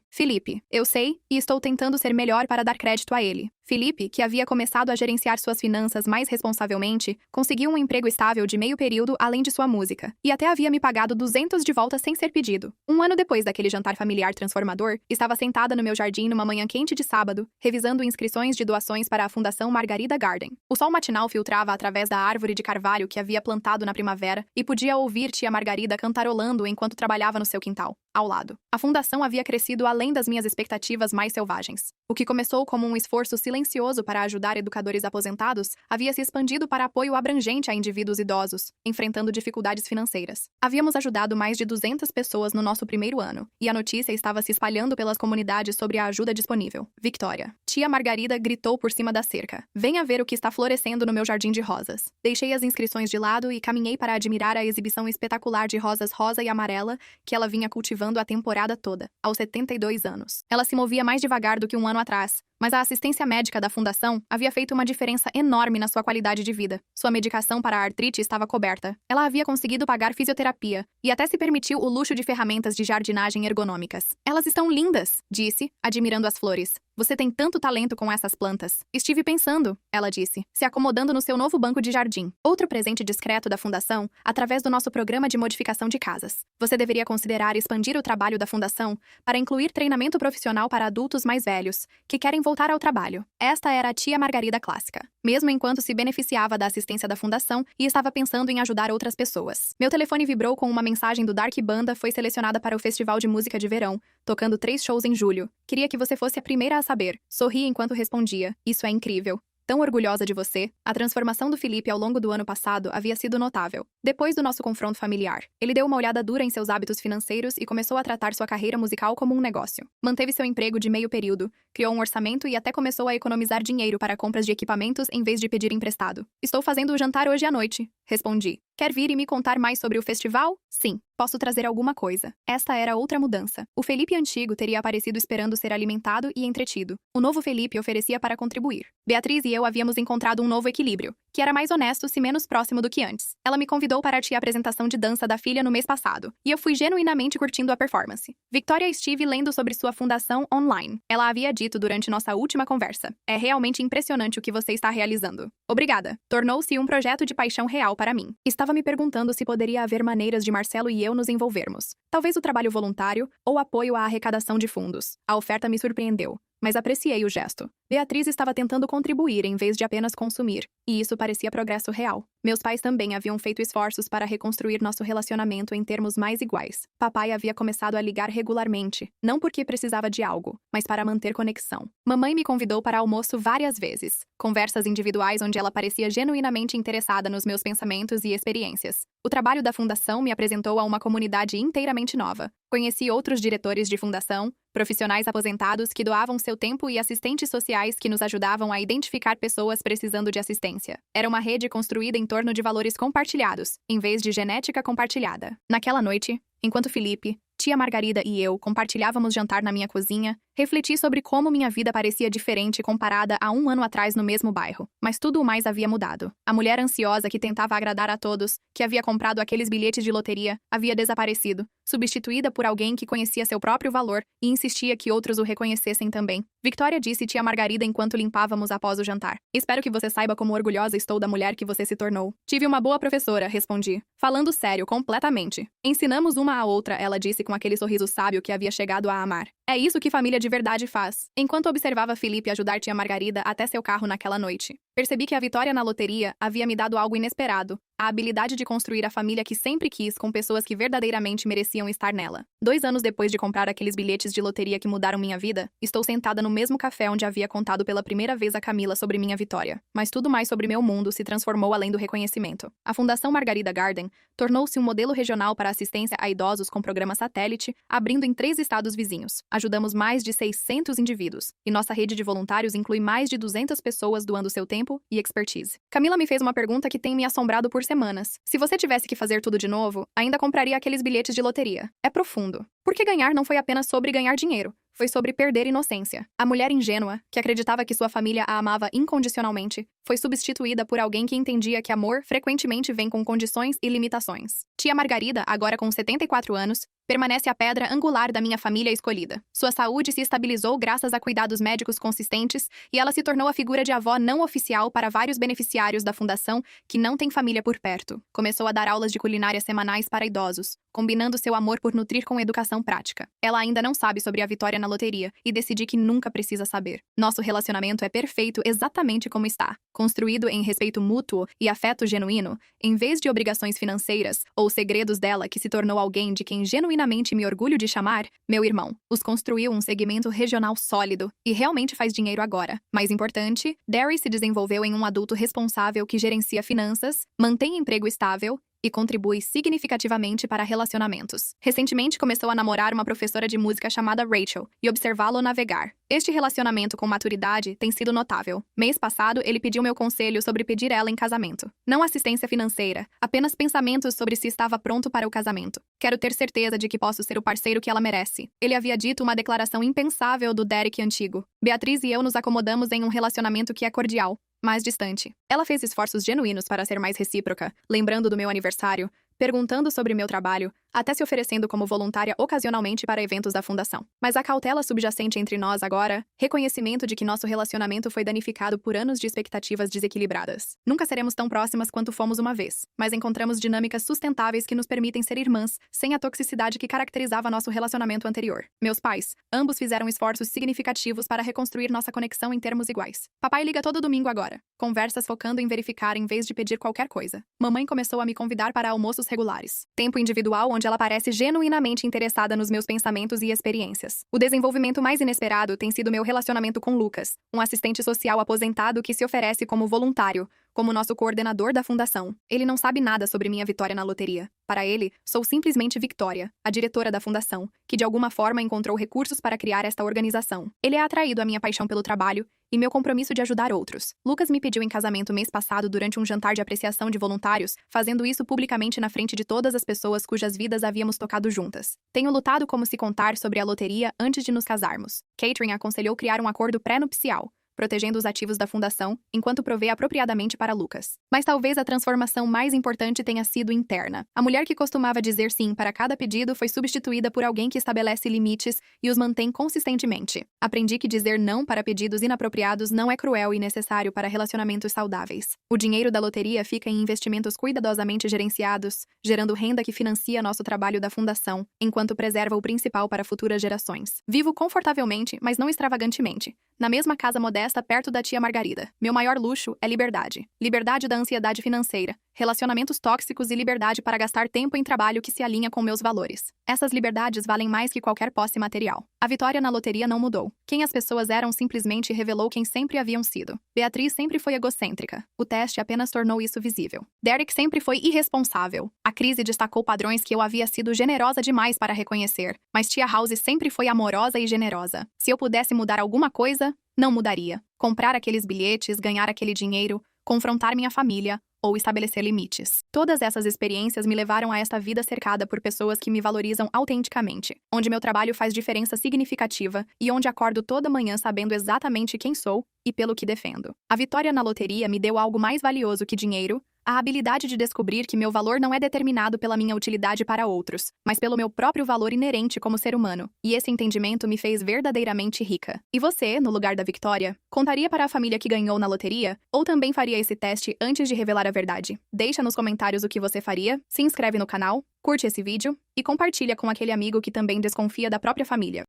Felipe, eu sei e estou tentando ser melhor para dar crédito a ele. Felipe, que havia começado a gerenciar suas finanças mais responsavelmente, conseguiu um emprego estável de meio período além de sua música, e até havia me pagado 200 de volta sem ser pedido. Um ano depois daquele jantar familiar transformador, estava sentada no meu jardim numa manhã quente de sábado, revisando inscrições de doações para a Fundação Margarida Garden. O sol matinal filtrava através da árvore de carvalho que havia plantado na primavera e podia ouvir tia Margarida cantarolando enquanto trabalhava no seu quintal, ao lado. A fundação havia crescido além das minhas expectativas mais selvagens. O que começou como um esforço silencioso para ajudar educadores aposentados havia se expandido para apoio abrangente a indivíduos idosos, enfrentando dificuldades financeiras. Havíamos ajudado mais de 200 pessoas no nosso primeiro ano, e a notícia estava se espalhando pelas comunidades sobre a ajuda disponível. Victoria. Tia Margarida gritou por cima da cerca. Venha ver o que está florescendo no meu jardim de rosas. Deixei as inscrições de lado e caminhei para admirar a exibição espetacular de rosas rosa e amarela que ela vinha cultivando a temporada toda, aos 72 anos. Ela se movia mais devagar do que um ano atrás, mas a assistência médica da fundação havia feito uma diferença enorme na sua qualidade de vida. Sua medicação para a artrite estava coberta. Ela havia conseguido pagar fisioterapia e até se permitiu o luxo de ferramentas de jardinagem ergonômicas. Elas estão lindas, disse, admirando as flores. Você tem tanto talento com essas plantas. Estive pensando, ela disse, se acomodando no seu novo banco de jardim. Outro presente discreto da fundação, através do nosso programa de modificação de casas. Você deveria considerar expandir o trabalho da fundação para incluir treinamento profissional para adultos mais velhos, que querem voltar ao trabalho. Esta era a tia Margarida clássica, mesmo enquanto se beneficiava da assistência da fundação e estava pensando em ajudar outras pessoas. Meu telefone vibrou com uma mensagem do Dark Banda foi selecionada para o Festival de Música de Verão, tocando 3 shows em julho. Queria que você fosse a primeira a saber. Sorri enquanto respondia. Isso é incrível. Tão orgulhosa de você, a transformação do Felipe ao longo do ano passado havia sido notável. Depois do nosso confronto familiar, ele deu uma olhada dura em seus hábitos financeiros e começou a tratar sua carreira musical como um negócio. Manteve seu emprego de meio período, criou um orçamento e até começou a economizar dinheiro para compras de equipamentos em vez de pedir emprestado. Estou fazendo o jantar hoje à noite, respondi. Quer vir e me contar mais sobre o festival? Sim, posso trazer alguma coisa. Esta era outra mudança. O Felipe antigo teria aparecido esperando ser alimentado e entretido. O novo Felipe oferecia para contribuir. Beatriz e eu havíamos encontrado um novo equilíbrio, que era mais honesto se menos próximo do que antes. Ela me convidou para a apresentação de dança da filha no mês passado, e eu fui genuinamente curtindo a performance. Victoria estive lendo sobre sua fundação online. Ela havia dito durante nossa última conversa. É realmente impressionante o que você está realizando. Obrigada. Tornou-se um projeto de paixão real para mim. Estava me perguntando se poderia haver maneiras de Marcelo e eu nos envolvermos. Talvez o trabalho voluntário ou apoio à arrecadação de fundos. A oferta me surpreendeu, mas apreciei o gesto. Beatriz estava tentando contribuir em vez de apenas consumir, e isso parecia progresso real. Meus pais também haviam feito esforços para reconstruir nosso relacionamento em termos mais iguais. Papai havia começado a ligar regularmente, não porque precisava de algo, mas para manter conexão. Mamãe me convidou para almoço várias vezes. Conversas individuais onde ela parecia genuinamente interessada nos meus pensamentos e experiências. O trabalho da fundação me apresentou a uma comunidade inteiramente nova. Conheci outros diretores de fundação, profissionais aposentados que doavam seu tempo e assistentes sociais que nos ajudavam a identificar pessoas precisando de assistência. Era uma rede construída em torno de valores compartilhados, em vez de genética compartilhada. Naquela noite, enquanto Felipe, tia Margarida e eu compartilhávamos jantar na minha cozinha, refleti sobre como minha vida parecia diferente comparada a 1 ano atrás no mesmo bairro. Mas tudo o mais havia mudado. A mulher ansiosa que tentava agradar a todos, que havia comprado aqueles bilhetes de loteria, havia desaparecido, substituída por alguém que conhecia seu próprio valor e insistia que outros o reconhecessem também. Victoria disse tia Margarida enquanto limpávamos após o jantar. Espero que você saiba como orgulhosa estou da mulher que você se tornou. Tive uma boa professora, respondi. Falando sério, completamente. Ensinamos uma à outra, ela disse com aquele sorriso sábio que havia chegado a amar. É isso que família de verdade faz. Enquanto observava Felipe ajudar tia Margarida até seu carro naquela noite, percebi que a vitória na loteria havia me dado algo inesperado. A habilidade de construir a família que sempre quis com pessoas que verdadeiramente mereciam estar nela. 2 anos depois de comprar aqueles bilhetes de loteria que mudaram minha vida, estou sentada no mesmo café onde havia contado pela primeira vez a Camila sobre minha vitória. Mas tudo mais sobre meu mundo se transformou além do reconhecimento. A Fundação Margarida Garden tornou-se um modelo regional para assistência a idosos com programa satélite, abrindo em 3 estados vizinhos. Ajudamos mais de 600 indivíduos, e nossa rede de voluntários inclui mais de 200 pessoas doando seu tempo e expertise. Camila me fez uma pergunta que tem me assombrado por semanas. Se você tivesse que fazer tudo de novo, ainda compraria aqueles bilhetes de loteria. É profundo. Porque ganhar não foi apenas sobre ganhar dinheiro. Foi sobre perder inocência. A mulher ingênua, que acreditava que sua família a amava incondicionalmente, foi substituída por alguém que entendia que amor frequentemente vem com condições e limitações. Tia Margarida, agora com 74 anos, permanece a pedra angular da minha família escolhida. Sua saúde se estabilizou graças a cuidados médicos consistentes e ela se tornou a figura de avó não oficial para vários beneficiários da fundação que não têm família por perto. Começou a dar aulas de culinária semanais para idosos, combinando seu amor por nutrir com educação prática. Ela ainda não sabe sobre a vitória na loteria e decidi que nunca precisa saber. Nosso relacionamento é perfeito exatamente como está, construído em respeito mútuo e afeto genuíno, em vez de obrigações financeiras ou segredos dela que se tornou alguém de quem genuinamente me orgulho de chamar meu irmão. Os construiu um segmento regional sólido e realmente faz dinheiro agora. Mais importante, Derry se desenvolveu em um adulto responsável que gerencia finanças, mantém emprego estável e contribui significativamente para relacionamentos. Recentemente começou a namorar uma professora de música chamada Rachel e observá-lo navegar. Este relacionamento com maturidade tem sido notável. Mês passado, ele pediu meu conselho sobre pedir ela em casamento. Não assistência financeira, apenas pensamentos sobre se estava pronto para o casamento. Quero ter certeza de que posso ser o parceiro que ela merece. Ele havia dito uma declaração impensável do Derek antigo. Beatriz e eu nos acomodamos em um relacionamento que é cordial, mais distante. Ela fez esforços genuínos para ser mais recíproca, lembrando do meu aniversário, perguntando sobre meu trabalho, até se oferecendo como voluntária ocasionalmente para eventos da fundação. Mas a cautela subjacente entre nós agora, reconhecimento de que nosso relacionamento foi danificado por anos de expectativas desequilibradas. Nunca seremos tão próximas quanto fomos uma vez, mas encontramos dinâmicas sustentáveis que nos permitem ser irmãs, sem a toxicidade que caracterizava nosso relacionamento anterior. Meus pais, ambos fizeram esforços significativos para reconstruir nossa conexão em termos iguais. Papai liga todo domingo agora. Conversas focando em verificar em vez de pedir qualquer coisa. Mamãe começou a me convidar para almoços regulares. Tempo individual onde ela parece genuinamente interessada nos meus pensamentos e experiências. O desenvolvimento mais inesperado tem sido meu relacionamento com Lucas, um assistente social aposentado que se oferece como voluntário, como nosso coordenador da fundação. Ele não sabe nada sobre minha vitória na loteria. Para ele, sou simplesmente Victoria, a diretora da fundação, que de alguma forma encontrou recursos para criar esta organização. Ele é atraído à minha paixão pelo trabalho e meu compromisso de ajudar outros. Lucas me pediu em casamento mês passado durante um jantar de apreciação de voluntários, fazendo isso publicamente na frente de todas as pessoas cujas vidas havíamos tocado juntas. Tenho lutado como se contar sobre a loteria antes de nos casarmos. Catherine aconselhou criar um acordo pré-nupcial, protegendo os ativos da fundação, enquanto provê apropriadamente para Lucas. Mas talvez a transformação mais importante tenha sido interna. A mulher que costumava dizer sim para cada pedido foi substituída por alguém que estabelece limites e os mantém consistentemente. Aprendi que dizer não para pedidos inapropriados não é cruel e necessário para relacionamentos saudáveis. O dinheiro da loteria fica em investimentos cuidadosamente gerenciados, gerando renda que financia nosso trabalho da fundação, enquanto preserva o principal para futuras gerações. Vivo confortavelmente, mas não extravagantemente, na mesma casa modesta festa perto da tia Margarida. Meu maior luxo é liberdade. Liberdade da ansiedade financeira, relacionamentos tóxicos e liberdade para gastar tempo em trabalho que se alinha com meus valores. Essas liberdades valem mais que qualquer posse material. A vitória na loteria não mudou. Quem as pessoas eram simplesmente revelou quem sempre haviam sido. Beatriz sempre foi egocêntrica. O teste apenas tornou isso visível. Derek sempre foi irresponsável. A crise destacou padrões que eu havia sido generosa demais para reconhecer. Mas tia House sempre foi amorosa e generosa. Se eu pudesse mudar alguma coisa, não mudaria. Comprar aqueles bilhetes, ganhar aquele dinheiro, confrontar minha família ou estabelecer limites. Todas essas experiências me levaram a esta vida cercada por pessoas que me valorizam autenticamente, onde meu trabalho faz diferença significativa e onde acordo toda manhã sabendo exatamente quem sou e pelo que defendo. A vitória na loteria me deu algo mais valioso que dinheiro, a habilidade de descobrir que meu valor não é determinado pela minha utilidade para outros, mas pelo meu próprio valor inerente como ser humano. E esse entendimento me fez verdadeiramente rica. E você, no lugar da Victoria, contaria para a família que ganhou na loteria? Ou também faria esse teste antes de revelar a verdade? Deixa nos comentários o que você faria, se inscreve no canal, curte esse vídeo e compartilha com aquele amigo que também desconfia da própria família.